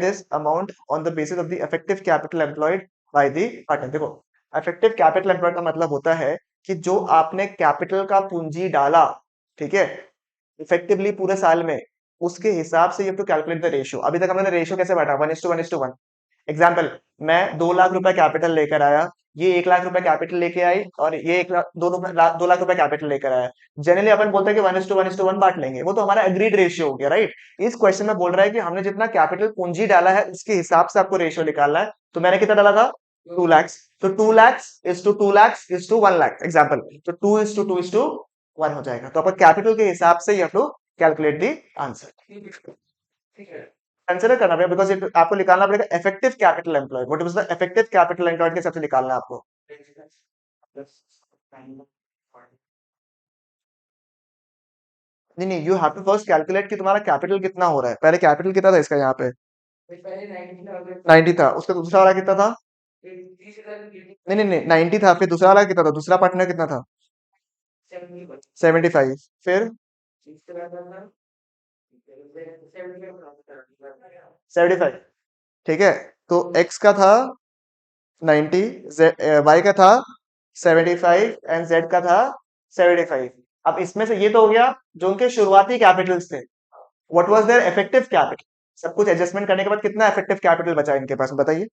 this amount on the basis of the effective capital employed by the partner। देखो, effective capital employed का मतलब होता है कि जो आपने capital का पूंजी डाला, ठीक है, इफेक्टिवली पूरे साल में, उसके हिसाब से you to calculate the ratio. अभी तक हमने रेशियो कैसे बांटा, 1:1:1। एग्जाम्पल, मैं 2 लाख रुपए कैपिटल लेकर आया, ये 1 लाख रुपए कैपिटल लेके आई, और ये 1 लाख 2 लाख रुपए कैपिटल लेकर आया। जनरली अपन बोलते हैं कि 1:1:1 बांट लेंगे, वो तो हमारा एग्रीड रेशियो हो गया, राइट। इस क्वेश्चन में बोल रहा है कि हमने जितना कैपिटल पूंजी डाला है उसके हिसाब से आपको रेशियो निकालना है। तो मैंने कितना डाला था, 2 lakhs। तो 2 lakhs is to 1 lakh, example. तो 2:2:1 हो जाएगा। तो अपन कैपिटल के हिसाब से you have to calculate the answer. Consider करना पड़ेगा, बिकॉज आपको निकालना पड़ेगा effective capital employed. What is the effective capital employed के हिसाब से निकालना है आपको। नहीं नहीं, you have to first calculate कि तुम्हारा कैपिटल कितना हो रहा है। पहले कैपिटल कितना था इसका, यहाँ पे 90 था, उसका दूसरा वाला कितना था, नहीं नहीं नहीं, 90 था, फिर दूसरा वाला कितना था, दूसरा पार्टनर कितना था, 75, फिर 75, ठीक है। तो एक्स का था 90, वाई का था 75 एंड जेड का था 75। अब इसमें से ये तो हो गया जो उनके शुरुआती कैपिटल्स थे। What was there effective capital, सब कुछ एडजस्टमेंट करने के बाद कितना इफेक्टिव कैपिटल बचा इनके पास, बताइए।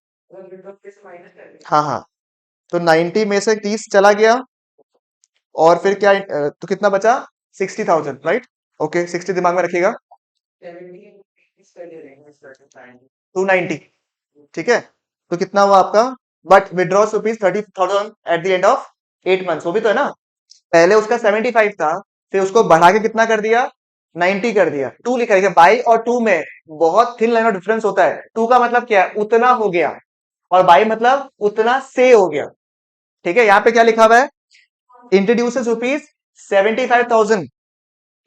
हाँ हाँ, तो 90 में से 30 चला गया, और फिर क्या, तो कितना बचा, 60,000, राइट। ओके, 60 दिमाग में रखिएगा, 290, ठीक है। तो कितना हुआ आपका, but withdraws ₹30,000 eight the end of 8 months, वो भी तो है ना। पहले उसका 75 था, फिर उसको बढ़ा के कितना कर दिया, 90 कर दिया। टू लिखा है, बाई और टू में बहुत थिन लाइन ऑफ डिफरेंस होता है। टू का मतलब क्या है, उतना हो गया, और बाई मतलब उतना से हो गया, ठीक है। यहाँ पे क्या लिखा हुआ है, introduces ₹75,000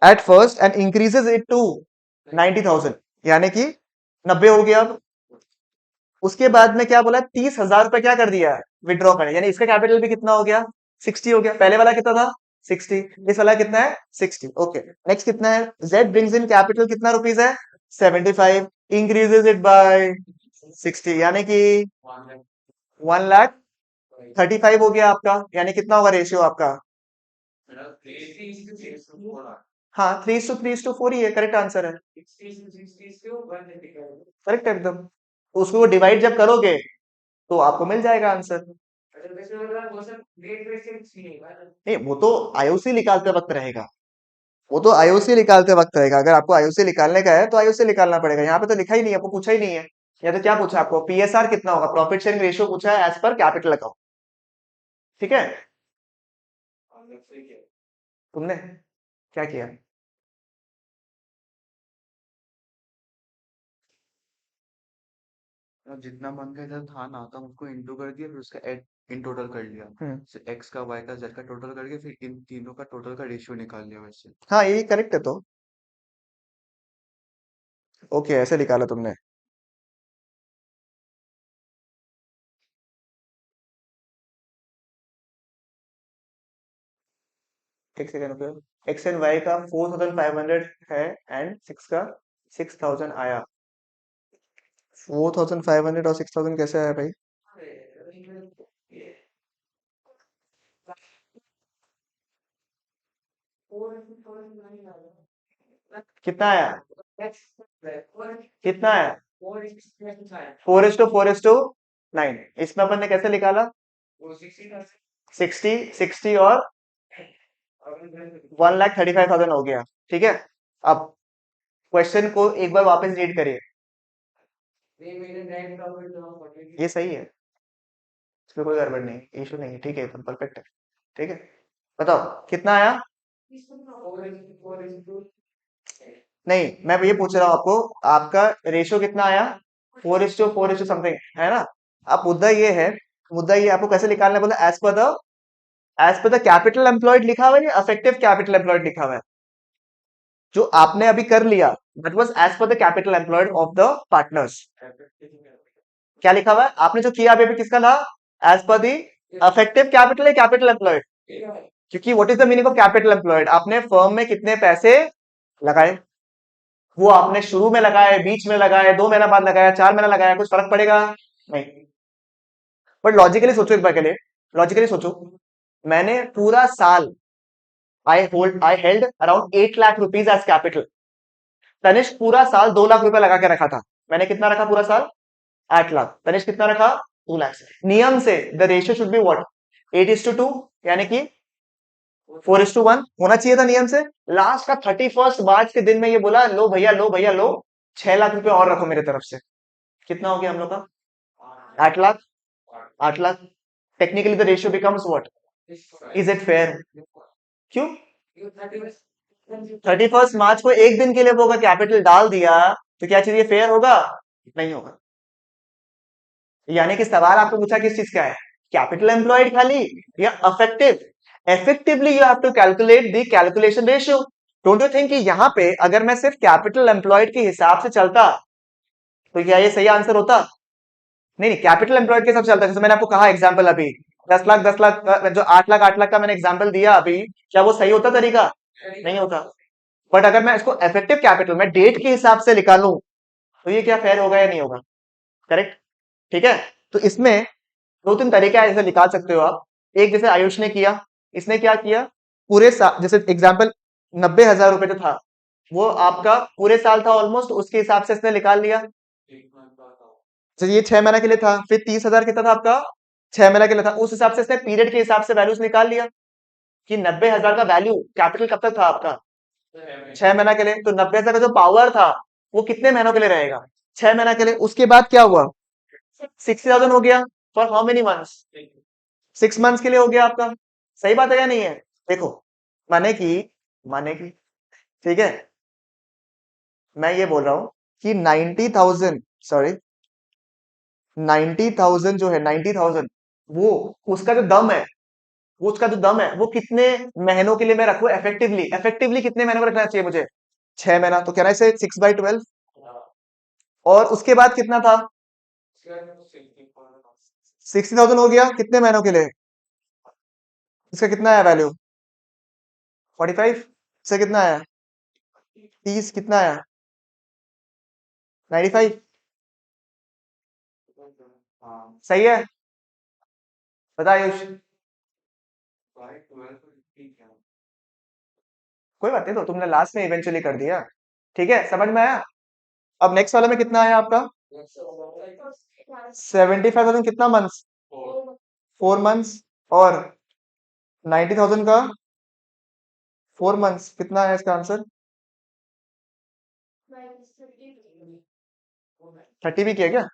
at first and increases it to 90,000, यानी कि 90 हो गया। अब उसके बाद में क्या बोला, 30,000 रुपए क्या कर दिया है, विड्रॉ करें, यानी इसका कैपिटल भी कितना हो गया, 60 हो गया। पहले वाला कितना था, 60, इस वाला कितना है, 60। ओके, नेक्स्ट कितना है, जेड ब्रिंग्स इन कैपिटल कितना रुपीज है, 75, इंक्रीजेस इट बाय 60, यानी कि 1,35,000 हो गया आपका। यानी कितना होगा रेशियो आपका, हाँ, 3:3:4 ही है, करेक्ट आंसर है, करेक्ट एकदम। तो उसको डिवाइड जब करोगे तो आपको मिल जाएगा आंसर। नहीं, वो तो आईओसी निकालते वक्त रहेगा, वो तो आईओसी निकालते वक्त रहेगा। अगर आपको आईओसी निकालने का है तो आईओसी निकालना पड़ेगा। यहाँ पे तो लिखा ही नहीं है, आपको पूछा ही नहीं है। या तो क्या पूछा आपको, पीएसआर कितना होगा, प्रॉफिट शेयरिंग रेशियो पूछा है एज पर कैपिटल अकाउंट, ठीक है। तुमने क्या किया, अब जितना बन गया था ना, तो उसको इंटू कर दिया, फिर उसका इन टोटल कर लिया। एक्स का, वाई का, जेड का टोटल करके फिर इन तीनों का टोटल का रेशियो निकाल लिया वैसे। हाँ, यही करेक्ट है। तो ओके, ऐसे निकाला तुमने। एक सेकंड पे, एक्स एंड वाई का 4,500 है, एंड सिक्स का 6,000 आया। 4,500 और 6,000 कैसे आया भाई, कितना आया, कितना आया, 4:4:9। इसमें अपन ने कैसे निकाला, 60 और 1,35,000 हो गया, ठीक है। अब क्वेश्चन को एक बार वापस रीड करिए, ये सही है, इसमें कोई गड़बड़ नहीं, इशू नहीं है, ठीक है, एकदम परफेक्ट है, ठीक है। बताओ कितना आया, नहीं, मैं ये पूछ रहा हूँ आपको, आपका रेशियो कितना आया, 4:4 समथिंग, है ना। अब मुद्दा ये आपको कैसे निकालना है, बोला as per the capital employed लिखा हुआ है या अफेक्टिव कैपिटल एम्प्लॉयड लिखा हुआ है, जो आपने अभी कर लिया, that was as per the capital employed of the partners. क्या लिखा हुआ है आपने जो किया अभी, किसका था, as per the effective capital है, कैपिटल एम्प्लॉयड। क्योंकि what is the meaning of capital employed, आपने फर्म में कितने पैसे लगाए, वो आपने शुरू में लगाए, बीच में लगाए, 2 महीना बाद लगाया, 4 महीना लगाया, कुछ फर्क पड़ेगा नहीं। बट लॉजिकली सोचो एक बार के लिए, लॉजिकली सोचो, मैंने पूरा साल I held around 8 lakh rupees as capital. Tanishk पूरा साल 2 लाख रुपए लगा के रखा था। मैंने कितना रखा पूरा साल? 8 लाख। तनिष्क कितना रखा? 2 लाख। नियम से the ratio should be what? 8:2, यानी कि 4:1 होना चाहिए था नियम से। लास्ट का 31 मार्च के दिन में ये बोला, लो भैया लो भैया लो, 6 लाख रुपए और रखो मेरे तरफ से। कितना हो गया हम लोग का? 8 lakh. 8 lakh. Technically the ratio becomes what? Is it fair? क्यों? 31 मार्च को एक दिन के लिए वो अगर कैपिटल डाल दिया तो क्या चीज ये फेयर होगा? नहीं होगा। यानी कि सवाल आपको पूछा किस चीज का है? कैपिटल एम्प्लॉयड खाली या effective? Effectively you have to calculate the calculation ratio. Don't you think कि यहां पे अगर मैं सिर्फ कैपिटल एम्प्लॉयड के हिसाब से चलता तो क्या ये सही आंसर होता? नहीं नहीं, कैपिटल एम्प्लॉयड के हिसाब से चलता। जैसे मैंने आपको कहा एग्जाम्पल अभी 10 लाख 10 लाख जो 8 लाख 8 लाख का मैंने एग्जाम्पल दिया अभी, क्या वो सही होता तरीका? नहीं होता। बट अगर मैं इसको इफेक्टिव कैपिटल में डेट के हिसाब से निकालूं तो ये क्या फेयर होगा या नहीं होगा? करेक्ट। ठीक है। तो इसमें दो तीन तरीके हैं जैसे निकाल सकते हो आप। एक जैसे आयुष ने किया, इसने क्या किया, पूरे साल जैसे एग्जाम्पल 90,000 रुपए जो था वो आपका पूरे साल था ऑलमोस्ट, उसके हिसाब से इसने निकाल लिया। तो ये 6 महीने के लिए था, फिर 30,000 कितना था आपका? 6 महीने के लिए था। उस हिसाब से इसने पीरियड के हिसाब से वैल्यूज निकाल लिया कि 90,000 का वैल्यू कैपिटल कब तक था आपका? 6 महीना के लिए। तो 90,000 का जो पावर था वो कितने महीनों के लिए रहेगा? 6 महीना के लिए। उसके बाद क्या हुआ? 60,000 हो गया। For how many months? 6 months के लिए हो गया आपका। सही बात है या नहीं है? देखो, माने कि माने कि ठीक है, मैं ये बोल रहा हूं कि 90,000, सॉरी 90,000 जो है 90,000, वो उसका जो दम है, वो उसका जो दम है वो कितने महीनों के लिए मैं रखूं इफेक्टिवली? इफेक्टिवली कितने महीनों को रखना चाहिए मुझे? 6 महीना। तो कह रहा है 6/12। और उसके बाद कितना था? 60,000 हो गया कितने महीनों के लिए? इसका कितना आया वैल्यू? 45 से कितना आया? 30 कितना आया? 95। सही है? बता आयुष। कोई बात नहीं, तो तुमने लास्ट में इवेंचुअली कर दिया। ठीक है, समझ में आया? अब नेक्स्ट वाले में कितना आया आपका? 75,000 कितना मंथ्स? 4 मंथ्स। और 90,000 का 4 मंथ्स कितना है इसका आंसर? 30 भी किया क्या?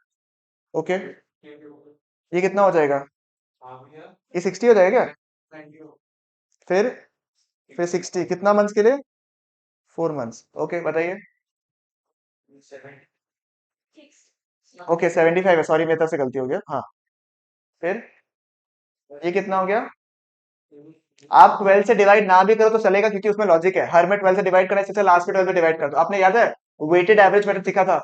ओके, ये कितना हो जाएगा? ये 60 हो जाएगा क्या? फिर 60 कितना मंथ्स के लिए? 4 मंथ्स। ओके, बताइए। ओके, 75 है, सॉरी मेरी तरफ से गलती हो गया। हाँ, फिर ये कितना हो गया? आप 12 से डिवाइड ना भी करो तो चलेगा क्योंकि उसमें लॉजिक है। हर में 12 से डिवाइड करना है, लास्ट में 12 से डिवाइड कर दो। आपने याद है वेटेड एवरेज मेथड सीखा था?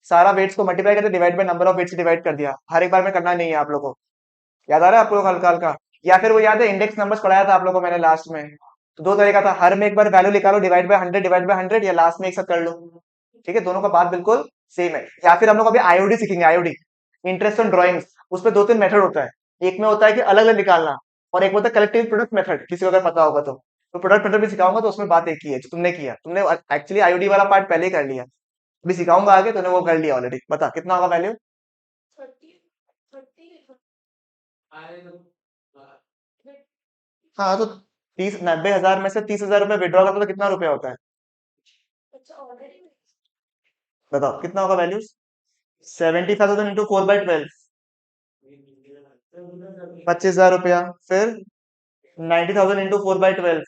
सारा वेट्स को मल्टीप्लाई करके divide by number of weights divide कर दिया। हर एक बार में करना नहीं है आप लोगों को। याद आ रहा है आप लोगों को हल्का हल्का? या फिर वो याद है इंडेक्स नंबर्स पढ़ाया था आप लोगों को मैंने लास्ट में? तो दो तरीका था, हर में एक बार वैल्यू निकालो डिवाइड बाय 100 डिवाइड बाय 100, या लास्ट में एक साथ कर लो। ठीक है, दोनों का बात बिल्कुल सेम है। या फिर हम लोग अभी आईओडी सीखेंगे, आईओडी, इंटरेस्ट ऑन ड्रॉइंग्स। उसमें दो तीन मेथड होता है। एक में होता है कि अलग अलग निकालना, और एक होता है कलेक्टिव प्रोडक्ट मेथड, किसी को अगर पता होगा तो प्रोडक्ट मेथड भी सिखाऊंगा। तो उसमें बात एक ही है जो तुमने किया, तुमने एक्चुअली आईओडी वाला पार्ट पहले ही कर लिया। अभी सिखाऊंगा आगे, तूने वो कर लिया ऑलरेडी। बता कितना होगा वैल्यू? हाँ, तो 90,000 में से 30,000 रुपए विड्रॉ करते तो कितना रुपया होता है? बताओ कितना होगा वैल्यू? 75,000 इंटू 4/12, 25,000 रुपया। फिर 90,000 इंटू 4/12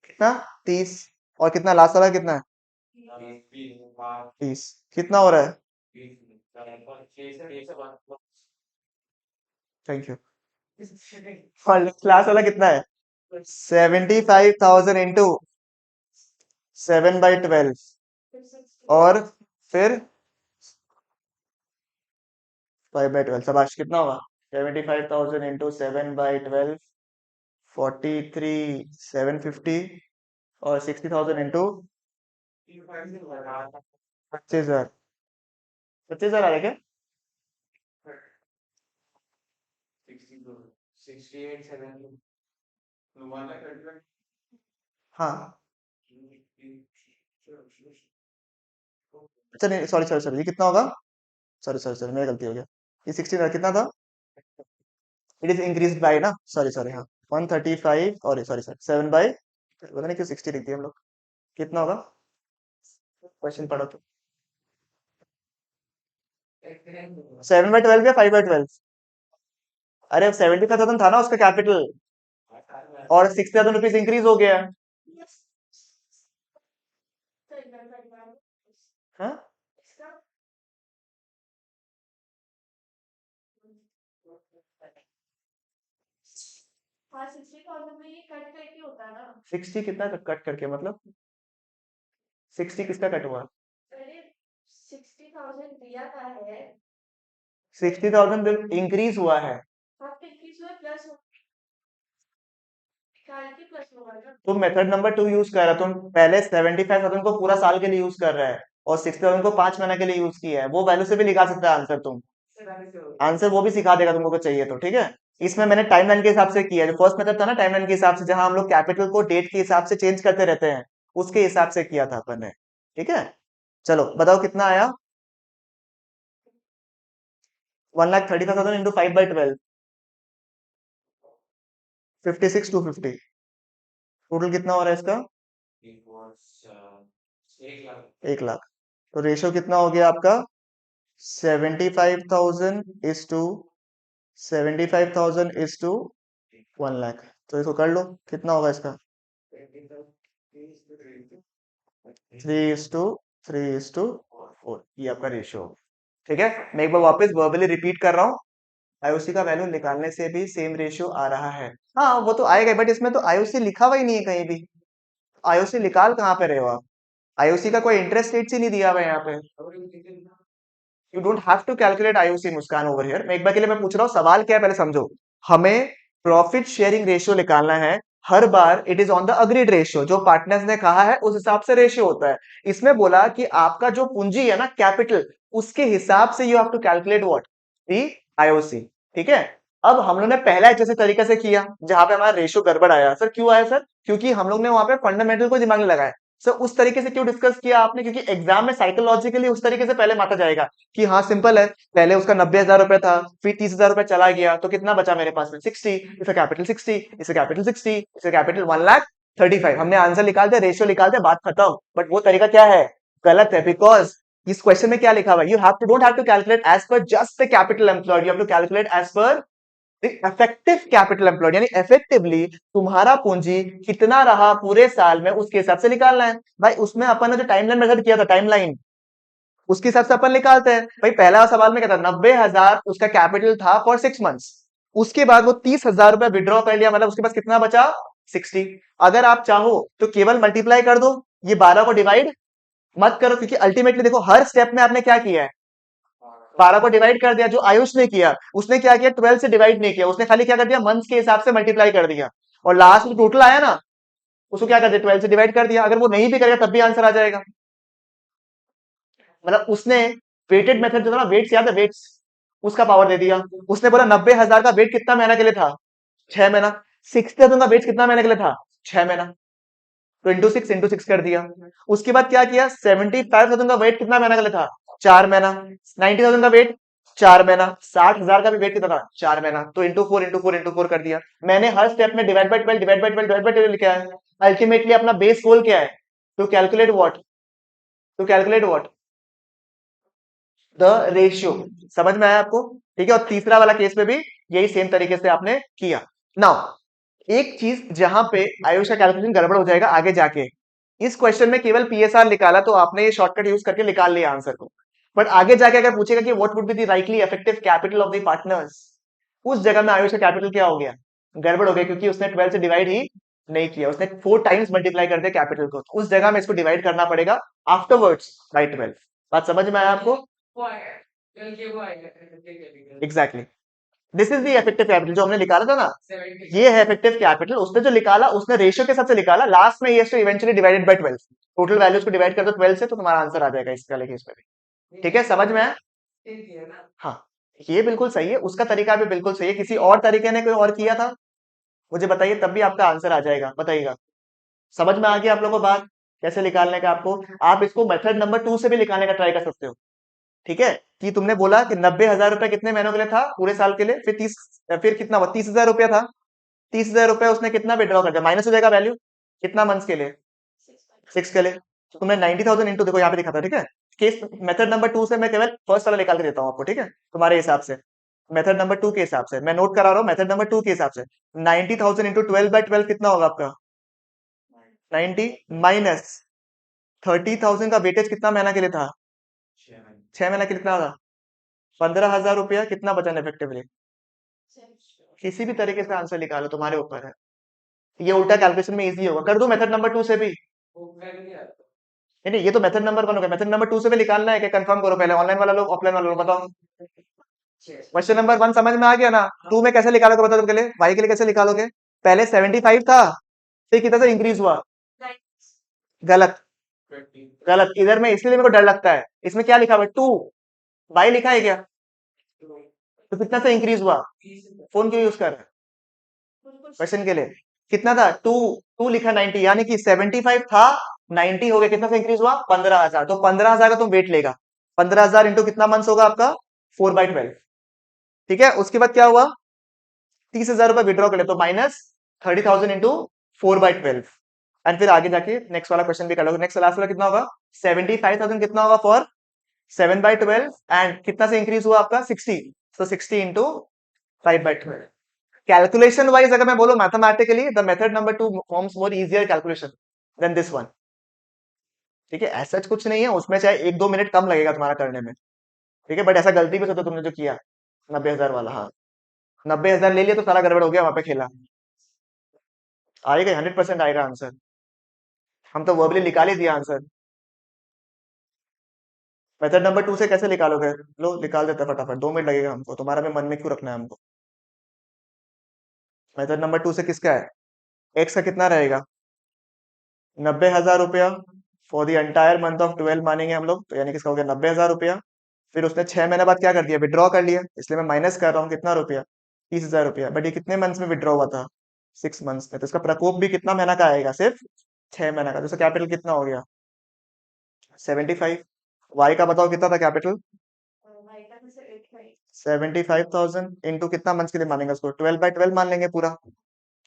कितना? 30। और कितना लास्ट वाला कितना है? 30। कितना हो रहा है? Thank you. और लास्ट वाला कितना है? 75,000 इंटू 7/12। और फिर 5/12। शाबाश, कितना होगा? 75,000 इंटू 7/12, 43,750। और 60,000 इंटू 25,000। 25,000 आ रहा है क्या? 68 7 हाँ अच्छा नहीं सॉरी सॉरी सॉरी ये कितना होगा सॉरी सॉरी सॉरी मेरी गलती हो गया ये 16 कितना था इट इज इंक्रीज बाय ना सॉरी सॉरी हाँ 135 और सॉरी सॉरी 7 बाय पता नहीं क्यों 60 लिख दिया हम लोग कितना होगा क्वेश्चन पढ़ो तो 7 बाय 12 या 5 बाय 12 अरे 75,000 था ना उसका कैपिटल और 6,000 रुपीज इंक्रीज हो गया हाँ हाँ 60,000 में ये कट करके होता है ना 60 कितना कट करके मतलब 60 किसका कट हुआ पहले 60,000 दिया था है 60,000 इंक्रीज हुआ है हाँ 21 में प्लस साल के प्लस होगा ना तुम मेथड नंबर 2 यूज कर रहा है तुम पहले 75,000 को पूरा साल के लिए यूज कर रहा है और 60,000 को 5 महीने के लिए यूज किया है वो वैल्यू से भी निकाल सकता है आंसर तुम आंसर वो भी सिखा देगा तुमको चाहिए तो ठीक है इसमें मैंने टाइमलाइन के हिसाब से किया जो फर्स्ट मेथड था ना टाइमलाइन के हिसाब से जहां हम लोग कैपिटल को डेट के हिसाब से चेंज करते रहते हैं उसके हिसाब से किया था अपन ने ठीक है चलो बताओ कितना आया 1,35,000 इंटू 5 बाई 12 56,250 टोटल कितना हो रहा है इसका 1 लाख तो रेशियो कितना हो गया आपका 75,000 is to 75,000 is to 1 lakh तो इसको कर लो कितना होगा इसका 3:3:4 ये आपका रेशियो ठीक है मैं एक बार वापस वर्बली रिपीट कर रहा हूँ आईओसी का वैल्यू निकालने से भी सेम रेशियो आ रहा है हाँ वो तो आएगा बट इसमें तो आईओसी लिखा हुआ ही नहीं है कहीं भी आईओसी निकाल कहाँ पे रहे हो आप आईओसी का कोई इंटरेस्ट रेट ही नहीं दिया हुआ है यहाँ पे you don't have to calculate IOC Muskan over here मैं एक बार के लिए मैं पूछ रहा हूँ सवाल क्या है पहले समझो हमें प्रॉफिट शेयरिंग रेशियो निकालना है हर बार it is on the agreed ratio जो पार्टनर्स ने कहा है उस हिसाब से रेशियो होता है इसमें बोला कि आपका जो पूंजी है ना कैपिटल उसके हिसाब से you have to calculate what the IOC ठीक है अब हम लोग ने पहला एक जैसे तरीके से किया जहां पे हमारा रेशियो गड़बड़ आया सर क्यों आया सर क्योंकि हम लोग ने वहां पे फंडामेंटल को दिमाग में लगाया सर उस तरीके से क्यों डिस्कस किया आपने क्योंकि एग्जाम में साइकोलॉजिकली उस तरीके से पहले माता जाएगा कि हाँ सिंपल है पहले उसका 90,000 रुपए था फिर 30,000 रुपए चला गया तो कितना बचा मेरे पास में 60 इसे कैपिटल 60 इसे कैपिटल 60 इसे कैपिटल 1,35,000 हमने आंसर निकाल दिया रेशियो निकाल दिया बात खत्म बट वो तरीका क्या है गलत है बिकॉज इस क्वेश्चन में क्या लिखा हुआ है you have to don't have to calculate as per just the capital employed you have to calculate as per effective capital employed यानी इफेक्टिवली तुम्हारा पूंजी कितना रहा पूरे साल में उसके हिसाब से निकालना है भाई उसमें अपन ने जो टाइमलाइन मेथड किया था टाइमलाइन उसके हिसाब से अपन निकालते हैं भाई पहला सवाल में क्या था 90,000 उसका कैपिटल था फॉर 6 मंथ्स उसके बाद वो 30,000 रुपए विड्रॉ कर लिया मतलब उसके पास कितना बचा 60 अगर आप चाहो तो केवल मल्टीप्लाई कर दो ये 12 को डिवाइड मत करो क्योंकि अल्टीमेटली देखो हर स्टेप में आपने क्या किया है 12 को डिवाइड कर दिया जो आयुष ने किया उसने क्या किया 12 से डिवाइड नहीं किया उसने खाली क्या कर दिया मंथ्स के हिसाब से मल्टीप्लाई कर दिया और लास्ट में टोटल आया ना उसको क्या कर दिया 12 से डिवाइड कर दिया अगर वो नहीं भी करेगा तब भी आंसर आ जाएगा मतलब उसने वेटेड मेथड जो था ना वेट्स याद है वेट्स उसका पावर दे दिया उसने बोला 90,000 का वेट कितना महीना के लिए था 6 महीना 60,000 का वेट कितना महीने के लिए था 6 महीना तो इंटू सिक्स कर दिया उसके बाद क्या किया 75,000 का वेट कितना महीना के लिए था 4 महीना 90,000 का वेट 4 महीना 60,000 का भी वेट कितना था 4 महीना तो इंटू फोर कर दिया मैंने हर स्टेप में divide by 12 divide by 12 divide by 12 लिखा है अल्टीमेटली अपना बेस गोल क्या है to calculate what the ratio समझ में आया आपको ठीक है और तीसरा वाला केस में भी यही सेम तरीके से आपने किया नाउ एक चीज जहां पे आयुष का कैलकुलेशन गड़बड़ हो जाएगा आगे जाके इस क्वेश्चन में केवल पीएसआर निकाला तो आपने ये शॉर्टकट यूज करके निकाल लिया आंसर को बट आगे जाके अगर पूछेगा कि what would be the rightly effective capital of the partners उस जगह में आयुष का कैपिटल क्या हो गया गड़बड़ हो गया क्योंकि उसने 12 से डिवाइड ही नहीं किया उसने 4 टाइम्स मल्टीप्लाई कर दिया कैपिटल को तो उस जगह में इसको डिवाइड करना पड़ेगा आफ्टरवर्ड्स बाय 12 बात समझ में आया आपको exactly this is the effective capital जो हमने निकाला था ना ये है इफेक्टिव कैपिटल उसने जो निकाला उसने रेशियो के हिसाब से निकाला लास्ट में ये eventually divided by 12 total values को डिवाइड कर दो 12 से तो तुम्हारा आंसर आ जाएगा इसका लेके इसमें भी ठीक है समझ में आया हाँ ये बिल्कुल सही है, उसका तरीका भी बिल्कुल सही है, किसी और तरीके ने कोई और किया था मुझे बताइए, तब भी आपका आंसर आ जाएगा, बताइएगा। समझ में आ गया आप लोगों को बात कैसे निकालने का आपको? आप इसको मेथड नंबर 2 से भी निकालने का ट्राई कर सकते हो। ठीक है, कि तुमने बोला कि 90,000 रुपए कितने महीनों के लिए था, पूरे साल के लिए, फिर कितना हुआ, 30,000 रुपया था। 30,000 रुपया उसने कितना विड्रॉ कर दिया, माइनस हो जाएगा वैल्यू, कितना मंथ्स के लिए, 6 के लिए। तो तुमने 90,000 इंटू, देखो यहाँ पे लिखा था, ठीक है। केस मेथड नंबर 2 से मैं केवल फर्स्ट वाला निकाल के देता हूँ आपको, ठीक है, तुम्हारे हिसाब से। मेथड नंबर 2 के हिसाब से मैं नोट करा रहा हूँ, मेथड नंबर 2 के हिसाब से 90,000 इंटू 12/12 कितना होगा आपका, 90 माइनस 30,000 का वेटेज कितना महीना के लिए था, 6 महीना के लिए कितना था, 15,000 रुपया, कितना बचा इफेक्टिवली। किसी भी तरीके से आंसर निकालो, तुम्हारे ऊपर है। ये उल्टा कैलकुलेशन में इजी होगा, कर दो मेथड नंबर 2 से भी। नहीं नहीं, ये तो मेथड नंबर 1 हो गया, मेथड नंबर 2 से भी निकालना है क्या, कंफर्म करो पहले, ऑनलाइन वाला लोग, ऑफलाइन वाला लोग, बताओ। क्वेश्चन नंबर 1 समझ में आ गया ना, 2 में कैसे निकालोगे बताओ, तुम के लिए, वाई के लिए कैसे निकालोगे, पहले 75 था, फिर कितना से इंक्रीज हुआ, गलत, गलत, इधर में इसलिए मेरे को डर लगता है, इसमें क्या लिखा हुआ है, 2, वाई लिखा है क्या, तो कितना से इंक्रीज हुआ, फोन क्यों यूज कर रहे हैं क्वेश्चन के लिए, कितना था, 2, 2 लिखा 90, यानी कि 75 था, 90 हो गया, कितना से इंक्रीज हुआ, 15,000, तो 15,000 का तुम वेट लेगा, 15,000 इंटू कितना मंथ्स होगा आपका, 4/12। ठीक है, उसके बाद क्या हुआ, 30,000 रुपए विड्रॉ कर ले, तो माइनस 30,000 इंटू 4/12, एंड फिर आगे जाके नेक्स्ट वाला क्वेश्चन भी कर लो, नेक्स्ट लास्ट वाला कितना होगा, 75,000 कितना होगा फॉर 7/12, एंड कितना से इंक्रीज हुआ आपका 60, so 60 इंटू 5/12। कैलकुलेशन वाइज अगर मैं बोलूं mathematically, the method number 2 forms more easier calculation than this one. ठीक है, ऐसा कुछ नहीं है उसमें, चाहे 1-2 मिनट कम लगेगा तुम्हारा करने में। ठीक है, बट ऐसा गलती भी सोचो तुमने जो किया, 90,000 वाला, हाँ, 90,000 ले लिया तो सारा गड़बड़ हो गया वहां पे खेला। आएगा, 100% आएगा आंसर, हम तो वर्बली निकाल ही दिया आंसर। मेथड नंबर 2 से कैसे निकालोगे, लो निकाल देते हैं फटाफट, 2 मिनट लगेगा हमको, तुम्हारा भी मन में क्यों रखना है हमको। मेथड नंबर 2 से किसका है, एक्स का कितना रहेगा, 90,000 रुपया for the entire month of 12 मानेंगे हम लोग, तो यानी किसका हो गया 90,000 रुपया। फिर उसने 6 महीने बाद क्या कर दिया, विड्रॉ कर लिया, इसलिए मैं माइनस कर रहा हूँ कितना रुपया, 30,000 रुपया, बट ये कितने मंथ्स में विड्रॉ हुआ था, 6 मंथ्स में, तो इसका प्रकोप भी कितना महीना का आएगा, सिर्फ 6 महीना का, तो इसका कैपिटल कितना हो गया, 75। वाई का बताओ कितना था कैपिटल, 75,000 इंटू कितना मंथ्स के लिए मानेंगे उसको, 12/12 मान लेंगे पूरा।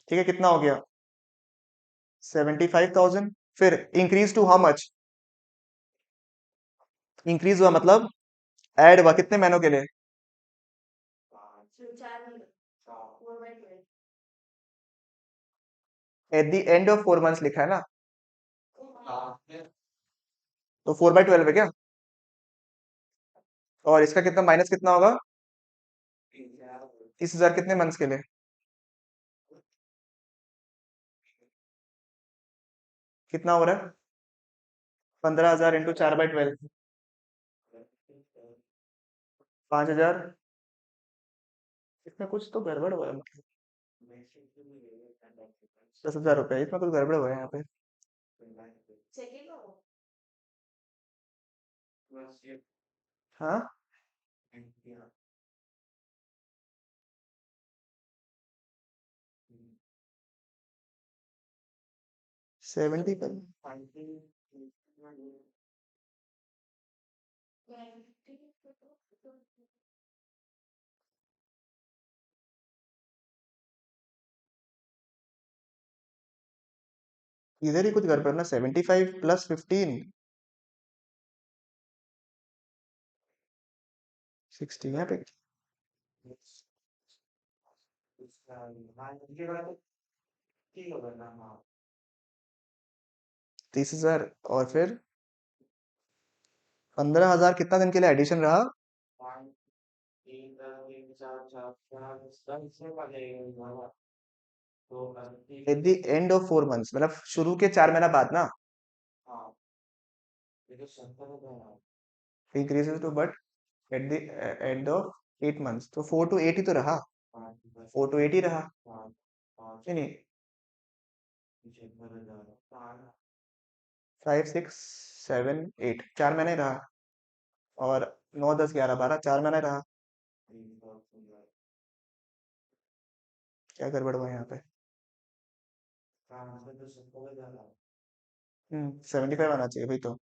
ठीक है, कितना हो गया 75,000, फिर increase to how much, increase हुआ मतलब ऐड हुआ कितने महीनों के लिए, at the end of 4 months लिखा है ना, तो 4/12 है क्या, और इसका कितना माइनस कितना होगा, 30,000 कितने मंथ्स के लिए, कितना हो रहा है, 15,000 इंटू 4/12, 5,000, इसमें कुछ तो गड़बड़ हुआ है, मतलब 10,000 रुपया, इसमें कुछ गड़बड़ हुआ है यहाँ पे। हाँ, 70 पर, इधर ही कुछ गड़बड़ ना, 75 + 15, 60 यहाँ पे, 30,000, और फिर 15,000 कितना दिन के लिए एडिशन रहा, at the end of 4 months, मतलब शुरू के 4 महीना बाद ना, increases to but at the end of 8 months, तो 4 to 8 ही तो रहा, 4 to 8 ही रहा, नहीं नहीं, 5, 6, 7, 8, 4 महीने रहा, और 9, 10, 11, 12, 4 महीने रहा, क्या गड़बड़ हुआ यहाँ पे? 75 आना चाहिए भाई तो।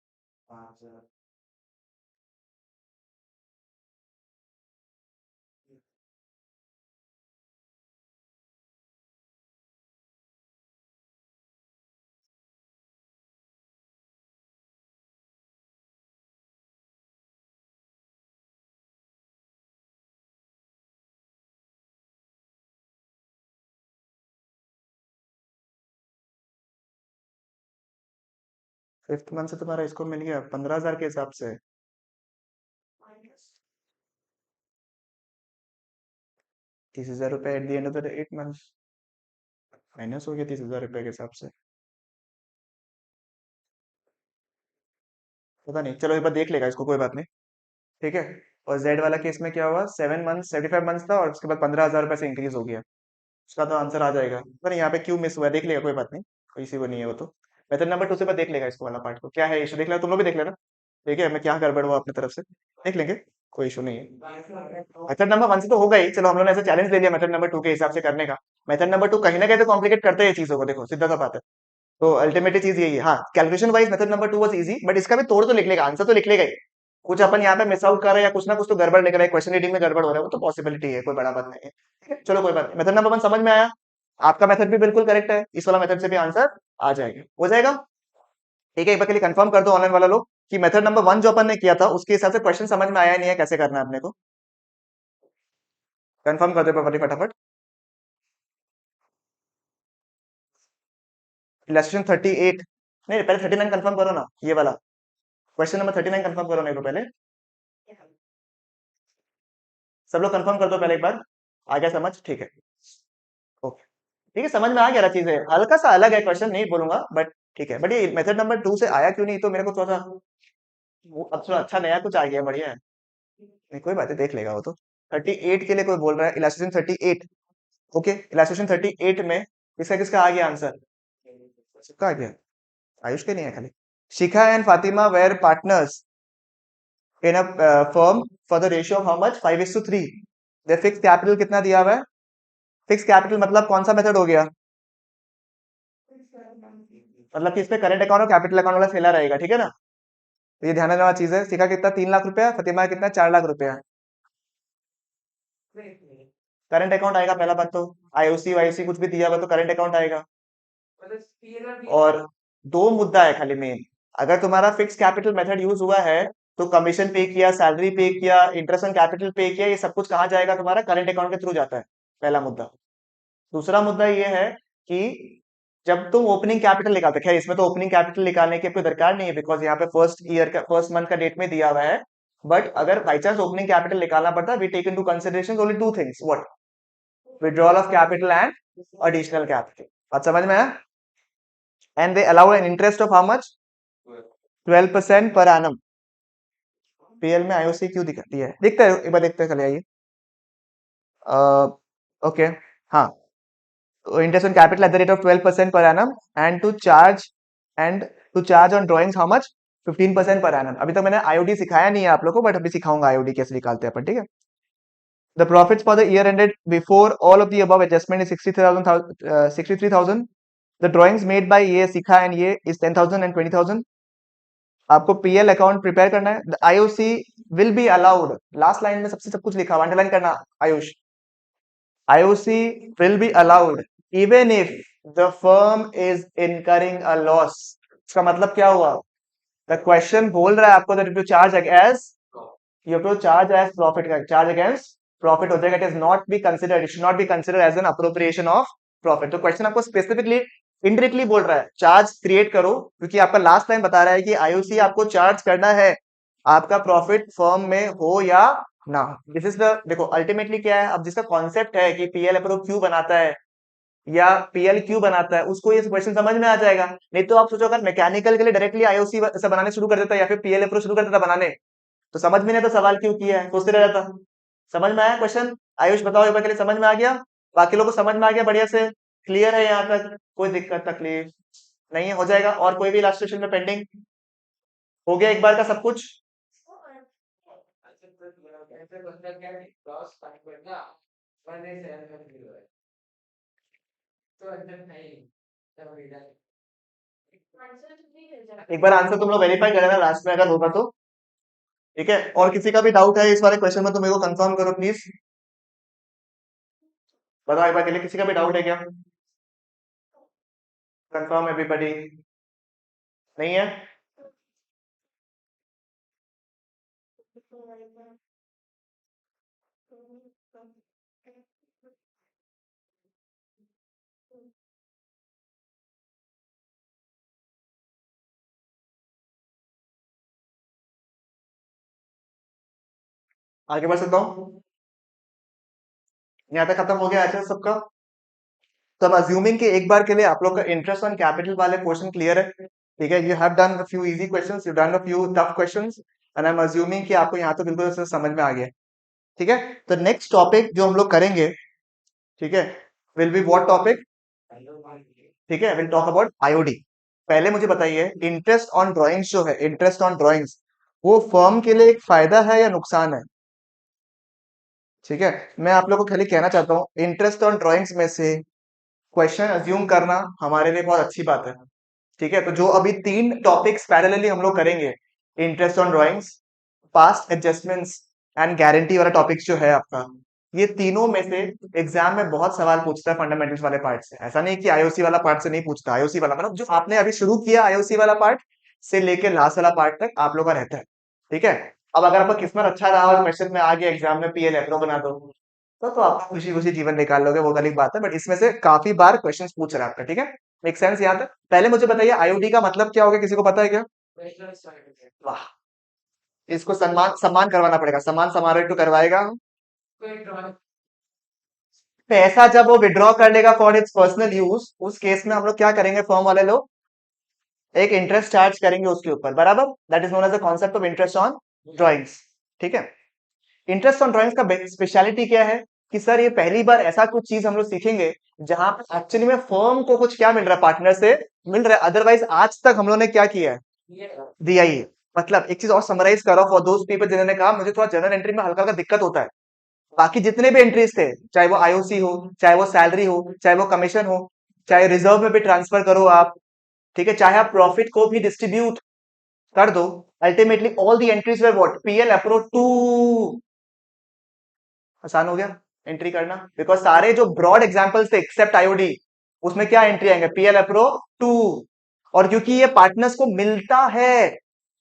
फिफ्थ मंथ से तुम्हारा स्कोर मिल गया 15,000 के हिसाब से। 30,000 रुपए eight the end of the 8 month minus हो गया 30,000 रुपए के हिसाब से। पता नहीं, चलो एक बार देख लेगा इसको, कोई बात नहीं। ठीक है। और जेड वाला केस में क्या हुआ, 7 मंथ 75 मंथ था और उसके बाद 15,000 रुपए से इंक्रीज हो गया। उसका तो आंसर आ जाएगा, पर यहाँ पे क्यों मिस हुआ है देख लेगा, कोई बात नहीं, कोई इसी वो नहीं है वो तो। मेथड नंबर 2 से बात देख लेगा इसको वाला पार्ट को, क्या है इशू देख लेना, तुम लोग भी देख लेना। ठीक है, मैं क्या गड़बड़ हुआ अपनी तरफ से देख लेंगे, कोई इशू नहीं है। मेथड नंबर 1 से तो होगा ही, चलो हम लोगों ने ऐसा चैलेंज ले लिया मेथड नंबर 2 के हिसाब से करने का। मेथड नंबर 2 कहीं ना कहीं तो कॉम्प्लिकेट करते हैं चीजों को, देखो सीधा सा बात है। तो अल्टीमेटली चीज यही है, हाँ calculation wise method number 2 was easy, but इसका भी तोड़ तो लिख लेगा, आंसर तो लिख लेगा ही। कुछ अपन यहाँ पे मिस आउट कर रहे हैं या कुछ ना कुछ तो गड़बड़ लिख रहे हैं, क्वेश्चन रीडिंग में गड़बड़ हो रहा है, वो तो पॉसिबिलिटी है, कोई बड़ा बात नहीं है। ठीक है, चलो कोई बात नहीं। मेथड नंबर 1 समझ में आया, आपका मेथड भी बिल्कुल करेक्ट है, इस वाला मेथड से भी आंसर आ जाएगा, हो जाएगा। ठीक है, एक बार के लिए कंफर्म कर दो ऑनलाइन वाला लोग कि मेथड नंबर 1 जो अपन ने किया था उसके हिसाब से क्वेश्चन समझ में आया नहीं है, कैसे करना है अपने को, कंफर्म कर दो फटाफट। इलस्ट्रेशन 38, नहीं पहले 39 कंफर्म करो ना, ये वाला क्वेश्चन नंबर 39 कंफर्म करो, नहीं तो पहले सब लोग कंफर्म कर दो पहले एक बार, आ गया समझ? ठीक है, ओके। ठीक है, समझ में आ गया ना चीजें, हल्का सा अलग है क्वेश्चन, नहीं बोलूंगा बट ठीक है। बट ये मेथड नंबर 2 से आया क्यों नहीं, तो मेरे को थोड़ा सा अब थोड़ा अच्छा नया कुछ आ गया, बढ़िया है। नहीं कोई बात है, देख लेगा वो तो। 38 के लिए कोई बोल रहा है इलास्ट्रेशन 38, ओके इलास्ट्रेशन 38 में किसका किसका आ गया आंसर, सबका आ गया, आयुष के नहीं है खाली। Shikha and Fatima were partners in a firm for the ratio of how much 5:3। They fix capital कितना दिया हुआ है, फिक्स कैपिटल मतलब कौन सा मेथड हो गया, मतलब कि इसमें करंट अकाउंट और कैपिटल अकाउंट वाला फैला रहेगा, ठीक है ना। तो ये ध्यान देने वाला चीज है। शिखा कितना 3 लाख रुपया, फतिमा कितना 4 लाख रुपया। करंट अकाउंट आएगा पहला बात तो, आईओसी वाईओसी कुछ भी दिया हुआ तो करंट अकाउंट आएगा। और दो मुद्दा है खाली मेन, अगर तुम्हारा फिक्स कैपिटल मेथड यूज हुआ है तो कमीशन पे किया, सैलरी पे किया, इंटरेस्ट ऑन कैपिटल पे किया, ये सब कुछ कहाँ जाएगा, तुम्हारा करंट अकाउंट के थ्रू जाता है, पहला मुद्दा। दूसरा मुद्दा ये है कि जब तुम ओपनिंग कैपिटल निकालते, खैर इसमें तो ओपनिंग कैपिटल निकालने की कोई दरकार नहीं है बिकॉज यहाँ पे फर्स्ट ईयर का फर्स्ट मंथ का डेट में दिया हुआ है। बट अगर बाई चांस ओपनिंग कैपिटल निकालना पड़ता है, we take into consideration only two things, what, withdrawal of capital and additional capital. बात समझ में आया? And they allow an interest of how much, 12% per annum. PL में आईओसी क्यों दिखाती है, देखते हैं एक बार, देखते हैं, चले आइए। ओके, हाँ, interest on capital at the rate of 12% per annum and to charge on drawings how much, 15% per annum। अभी तक मैंने IOD सिखाया नहीं है आप लोगों को, बट अभी सिखाऊंगा IOD कैसे निकालते हैं अपन, ठीक है। The profits for the year ended before all of the above adjustment is 63,000। The drawings made by ये सिखा and ये is 10,000 and 20,000। आपको पीएल अकाउंट प्रिपेयर करना है। The IOC will be allowed, last line में सबसे सब कुछ लिखा हुआ, अंडरलाइन करना Ayush. IOC will be allowed even if the firm is incurring a loss। इसका मतलब क्या हुआ, the question बोल रहा है आपको that you have to charge as, you have to charge as profit, charge against profit हो जाएगा, it is not be considered, it should not be considered as an appropriation of profit। तो question आपको specifically indirectly बोल रहा है charge create करो, क्योंकि आपका लास्ट टाइम बता रहा है कि आईओसी आपको चार्ज करना है, आपका प्रॉफिट फर्म में हो या ना। दिस इज द, देखो अल्टीमेटली क्या है, अब जिसका कॉन्सेप्ट है कि पीएल अप्रूव क्यों बनाता है या पीएल क्यों बनाता है, उसको ये क्वेश्चन समझ में आ जाएगा। नहीं तो आप सोचो अगर मैकेनिकल के लिए डायरेक्टली आईओसी से बनाने शुरू कर देता या फिर पीएल अप्रूव शुरू कर देता बनाने, तो समझ में नहीं, तो सवाल क्यों किया है सोचते रह जाता। समझ में आया क्वेश्चन? आयुष बताओ एक बार के लिए, समझ में आ गया? बाकी लोगों को समझ में आ गया बढ़िया से, क्लियर है यहाँ तक, कोई दिक्कत तकलीफ नहीं है, हो जाएगा। और कोई भी इलस्ट्रेशन में पेंडिंग, हो गया एक बार का सब कुछ? ऐसे बंदा क्या है क्रॉस फाइंड करना 187 है तो अंदर नहीं तब रिडल आंसर नहीं मिल जाएगा। एक बार आंसर तुम लोग वेरीफाई कर लेना लास्ट में अगर होगा तो, ठीक है। और किसी का भी डाउट है इस वाले क्वेश्चन में तो मेरे को कंफर्म करो प्लीज, बताओ एक बार के लिए, किसी का भी डाउट है क्या? Confirm everybody? नहीं है? आगे बढ़ सकता हूँ? यहाँ तक खत्म हो गया अच्छा सबका? तो अब अज्यूमिंग कि एक बार के लिए आप लोग का इंटरेस्ट ऑन कैपिटल वाले क्वेश्चन क्लियर है, ठीक है। You have done a few easy questions, you done a few tough questions, and I am assuming कि आपको यहाँ तो बिल्कुल से समझ में आ गया, ठीक है। तो नेक्स्ट टॉपिक जो हम लोग करेंगे, ठीक है, विल बी व्हाट टॉपिक? ठीक है, विल टॉक अबाउट आईओडी। पहले मुझे बताइए, इंटरेस्ट ऑन ड्राइंग्स जो है, इंटरेस्ट ऑन ड्राइंग्स, वो फर्म के लिए एक फायदा है या नुकसान है? ठीक है, मैं आप लोगों को खाली कहना चाहता हूँ, इंटरेस्ट ऑन ड्राइंग्स में से क्वेश्चन अज्यूम करना हमारे लिए बहुत अच्छी बात है, ठीक है। तो जो अभी 3 टॉपिक्स पैरेलली हम लोग करेंगे, interest on drawings, past adjustments and guarantee वाला टॉपिक्स जो है आपका, ये तीनों में से एग्जाम में बहुत सवाल पूछता है फंडामेंटल्स वाले पार्ट से। ऐसा नहीं कि आईओसी वाला पार्ट से नहीं पूछता, आईओसी वाला मतलब जो आपने अभी शुरू किया आईओसी वाला पार्ट से लेके लास्ट वाला पार्ट तक आप लोग का रहता है, ठीक है। अब अगर आपका किस्मत अच्छा रहा और क्वेश्चन में आ गया एग्जाम में पीएल एप्रो बना दो, तो आप खुशी खुशी जीवन निकाल लोगे, वो अलग बात है। बट इसमें से काफी बार क्वेश्चन पूछ रहा है आपका, ठीक है। मेक सेंस यहाँ तक? पहले मुझे बताइए आईओडी का मतलब क्या होगा, किसी को पता है क्या? वाह, इसको सम्मान सम्मान करवाना पड़ेगा, सम्मान समारोह तो करवाएगा। पैसा जब वो विड्रॉ कर लेगा फॉर इट्स पर्सनल यूज, उस केस में हम लोग क्या करेंगे, फर्म वाले लोग एक इंटरेस्ट चार्ज करेंगे उसके ऊपर, बराबर। That is known as the concept of interest on drawings, ठीक है। इंटरेस्ट ऑन ड्राइंग्स का स्पेशलिटी क्या है कि सर ये पहली बार ऐसा कुछ चीज हम लोग सीखेंगे जहां पर एक्चुअली में फर्म को कुछ क्या मिल रहा है, पार्टनर से मिल रहा है, अदरवाइज आज तक हम लोग ने क्या किया है, दिया ही है। मतलब एक चीज और समराइज करो फॉर दोज पीपल जिन्होंने कहा मुझे थोड़ा जनरल एंट्री में हल्का हल्का दिक्कत होता है, बाकी जितने भी एंट्रीज थे, चाहे वो आईओसी हो, चाहे वो सैलरी हो, चाहे वो कमीशन हो, चाहे रिजर्व में भी ट्रांसफर करो आप, ठीक है, चाहे आप प्रॉफिट को भी डिस्ट्रीब्यूट कर दो, ultimately all the entries were what, PL approach to. आसान हो गया एंट्री करना, बिकॉज सारे जो ब्रॉड एग्जांपल्स थे एक्सेप्ट आईओडी, उसमें क्या एंट्री आएंगे, पीएल अप्रो टू। और क्योंकि ये पार्टनर्स को मिलता है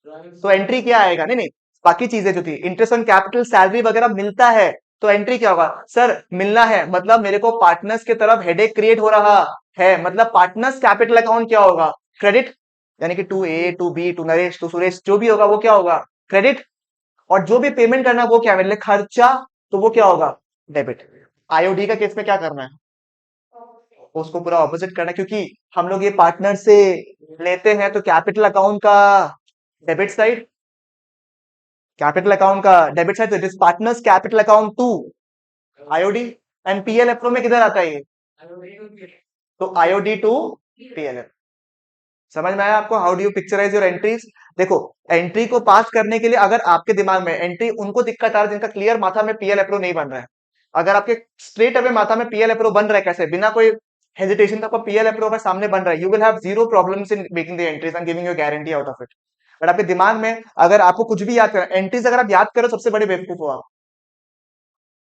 तो एंट्री क्या आएगा, नहीं नहीं, बाकी चीजें जो थी इंटरेस्ट ऑन कैपिटल सैलरी वगैरह मिलता है तो एंट्री क्या होगा, सर मिलना है मतलब मेरे को पार्टनर्स की तरफ हेडेक क्रिएट हो रहा है, मतलब पार्टनर्स कैपिटल अकाउंट क्या होगा, क्रेडिट, यानी कि to A to B to Naresh to Suresh जो भी होगा वो क्या होगा, क्रेडिट। और जो भी पेमेंट करना है वो क्या, मेरे लिए खर्चा, तो वो क्या होगा, डेबिट। आईओडी का केस में क्या करना है, उसको पूरा ऑपोजिट करना है, क्योंकि हम लोग ये पार्टनर से लेते हैं तो कैपिटल अकाउंट का डेबिट साइड, कैपिटल अकाउंट का डेबिट साइड, तो it is partners capital account to IOD. And PL appro में किधर आता है ये, तो आईओडी टू पीएल। समझ में आया आपको, how do you picturise your entries? देखो एंट्री को पास करने के लिए अगर आपके दिमाग में एंट्री, उनको दिक्कत आ रही है जिनका क्लियर माथा में पीएल एप्रो नहीं बन रहा है। अगर आपके स्ट्रेट अवे माथा में पीएल एप्रो बन रहा है, कैसे बिना कोई हेजिटेशन का आपका पीएल एप्रो का सामने बन रहा है, you will have zero problems in making the entries, I am giving you guarantee out of it. But आपके दिमाग में अगर आपको कुछ भी याद करना, एंट्रीज अगर आप याद करो सबसे बड़े बेवकूफ हो आप।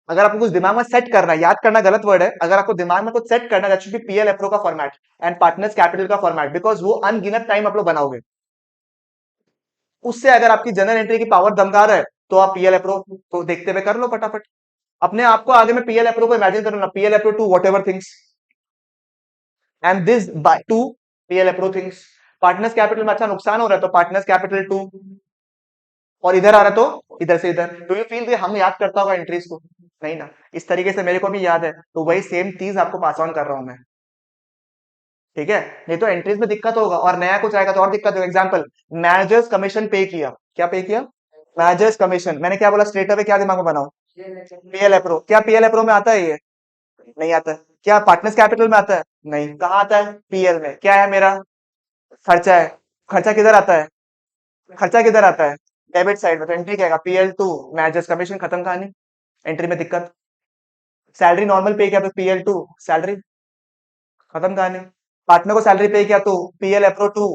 अगर आपको कुछ दिमाग में सेट करना है, याद करना गलत वर्ड है, अगर आपको दिमाग में कुछ सेट करना है, that should be PL appro का फॉर्मेट एंड पार्टनर्स कैपिटल का फॉर्मेट, बिकॉज वो अनगिनत टाइम आप लोग बनाओगे। उससे अगर आपकी जनरल एंट्री की पावर दमदार है तो आप पीएल एप्रो को देखते हुए कर लो फटाफट। अपने आप को आगे में पीएल एप्रो को इमेजिन करो ना, PL appro to whatever things and this by to PL appro things. Partners capital में अच्छा नुकसान हो रहा है तो पार्टनर्स कैपिटल टू, और इधर आ रहा है तो इधर से इधर। डू यू फील हम याद करता होगा एंट्रीज को, नहीं ना। इस तरीके से मेरे को भी याद है, तो वही सेम चीज आपको पास ऑन कर रहा हूं मैं, ठीक है। नहीं तो एंट्रीज में दिक्कत होगा और नया कुछ आएगा तो और दिक्कत होगा। एग्जांपल, मैनेजर्स कमीशन पे किया, क्या पे किया, मैनेजर्स कमीशन, मैंने क्या बोला स्ट्रेट अवे, क्या दिमाग में बनाओ, पीएल एप्रो। क्या पीएल एप्रो में आता है ये, नहीं आता है। क्या पार्टनर्स कैपिटल में आता है, नहीं। कहाँ आता है, पीएल में। क्या है मेरा, खर्चा है। खर्चा किधर आता है, खर्चा किधर आता है, डेबिट साइड में तो एंट्री क्या आएगा, PL2 मैनेजर्स कमीशन, खत्म कहानी, एंट्री में दिक्कत। सैलरी नॉर्मल पे किया तो PL2 सैलरी, खत्म कहानी। पार्टनर को सैलरी पे किया तो PL-Appro 2,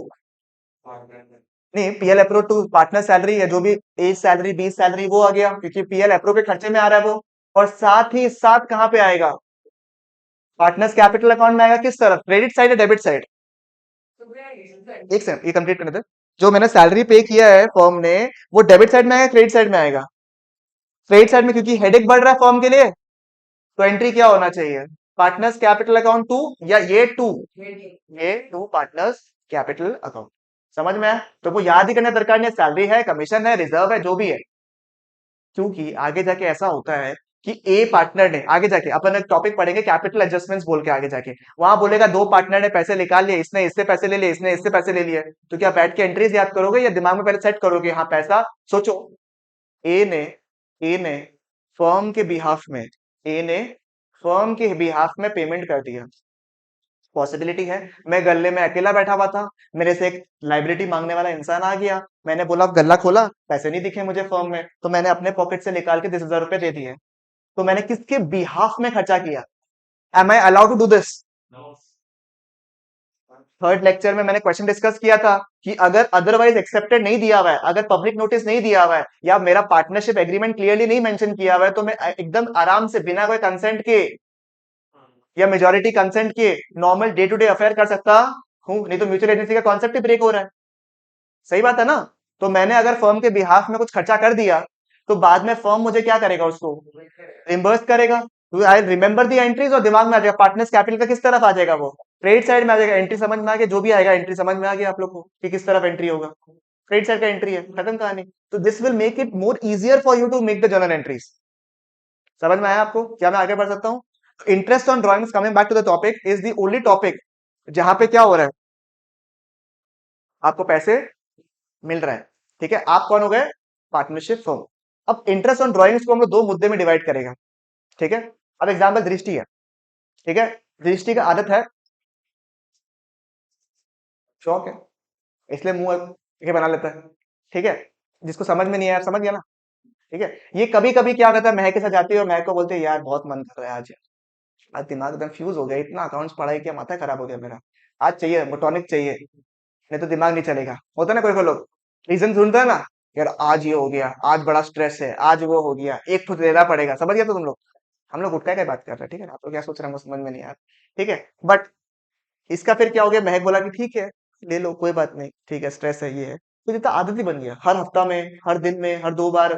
नहीं PL-Appro 2 पार्टनर सैलरी है, जो भी ए सैलरी बी सैलरी वो आ गया, क्योंकि PL-Appro के खर्चे में आ रहा है वो। और साथ ही साथ कहां पे आएगा, पार्टनर्स कैपिटल अकाउंट में आएगा, किस तरफ, क्रेडिट साइड या डेबिट साइड। एक सेकंड ये कंप्लीट करने दे। जो मैंने सैलरी पे किया है फर्म ने, वो डेबिट साइड में आएगा क्रेडिट साइड में आएगा, क्रेडिट साइड में, क्योंकि हेडेक बढ़ रहा है फर्म के लिए। तो एंट्री क्या होना चाहिए, पार्टनर्स कैपिटल अकाउंट 2, या ये टू पार्टनर्स कैपिटल अकाउंट। समझ में आया, तो वो याद ही करने दरकार नहीं, सैलरी है, कमीशन है, रिजर्व है, जो भी है। क्योंकि आगे जाके ऐसा होता है कि ए पार्टनर ने, आगे जाके अपन एक टॉपिक पढ़ेंगे कैपिटल एडजस्टमेंट्स बोल के, आगे जाके वहां बोलेगा दो पार्टनर ने पैसे निकाल लिए, इसने इससे पैसे ले लिए, इसने इससे पैसे ले लिए, तो क्या बैठ के एंट्रीज याद करोगे या दिमाग में पहले सेट करोगे, हाँ पैसा सोचो। ए ने ए ने फर्म के बिहाफ में ए ने फर्म के बिहाफ में पेमेंट कर दिया। पॉसिबिलिटी है मैं गल्ले में अकेला बैठा हुआ था, मेरे से एक लाइबिलिटी मांगने वाला इंसान आ गया, मैंने बोला गल्ला खोला, पैसे नहीं दिखे मुझे फर्म में, तो मैंने अपने पॉकेट से निकाल के 10,000 रुपए दे दिए। तो मैंने किसके बिहाफ में खर्चा किया, am I allowed to do this. Third lecture में मैंने क्वेश्चन डिस्कस किया था कि अगर अदरवाइज एक्सेप्टेड नहीं दिया हुआ है, अगर पब्लिक नोटिस नहीं दिया हुआ है, या मेरा पार्टनरशिप एग्रीमेंट क्लियरली नहीं मेंशन किया हुआ है, तो मैं एकदम आराम से बिना कोई कंसेंट के या मेजोरिटी कंसेंट के normal day to day affair कर सकता हूं, नहीं तो म्यूचुअल एजेंसी का कॉन्सेप्ट ही ब्रेक हो रहा है। सही बात है ना। तो मैंने अगर फर्म के बिहाफ में कुछ खर्चा कर दिया, तो बाद में फर्म मुझे क्या करेगा, उसको रिम्बर्स करेगा। तो आई रिमेंबर दी एंट्रीज, और दिमाग में आ जाएगा पार्टनर्स कैपिटल का किस तरफ आ जाएगा, वो क्रेडिट साइड में आ जाएगा। एंट्री समझ में आ गया, जो भी आएगा एंट्री समझ में आ गया आप लोग को कि किस तरफ एंट्री होगा, क्रेडिट साइड का एंट्री है, खत्म कहानी। तो this will make it more easier for you to make the journal entries. समझ में आया आपको, क्या मैं आगे बढ़ सकता हूँ। Interest on drawings, coming back to the topic, is the only topic जहां पे क्या हो रहा है, आपको पैसे मिल रहा है। ठीक है, आप कौन हो गए, पार्टनरशिप फर्म। अब इंटरेस्ट ऑन ड्रॉइंग्स को हम लोग दो मुद्दे में डिवाइड करेगा। ठीक है, अब एग्जाम्पल दृष्टि है। ठीक है, दृष्टि का आदत है, शौक है, इसलिए मुंह ये बना लेता है। ठीक है, जिसको समझ में नहीं आया, समझ गया ना। ठीक है, ये कभी कभी क्या होता है, महक के साथ जाती है और महक को बोलते हैं यार बहुत मन कर रहा है आज, आज दिमाग एकदम फ्यूज हो गया, इतना अकाउंट्स पढ़ाई किया, माथा खराब हो गया मेरा, आज चाहिए टॉनिक चाहिए, नहीं तो दिमाग नहीं चलेगा। होता है ना, कोई लोग रीजन ढूंढता है ना, यार आज ये हो गया, आज बड़ा स्ट्रेस है, आज वो हो गया, एक फुट लेना पड़ेगा। समझ गया तो तुम लोग, हम लोग गुटखा की बात कर रहे हैं। ठीक है ना, आप लोग क्या सोच रहे हैं मुझे समझ में नहीं आ रहा। ठीक है, बट इसका फिर क्या हो गया, महक बोला कि ठीक है ले लो कोई बात नहीं, ठीक है स्ट्रेस है ये है, तो जितना आदत ही बन गया, हर हफ्ता में, हर दिन में, हर 2 बार,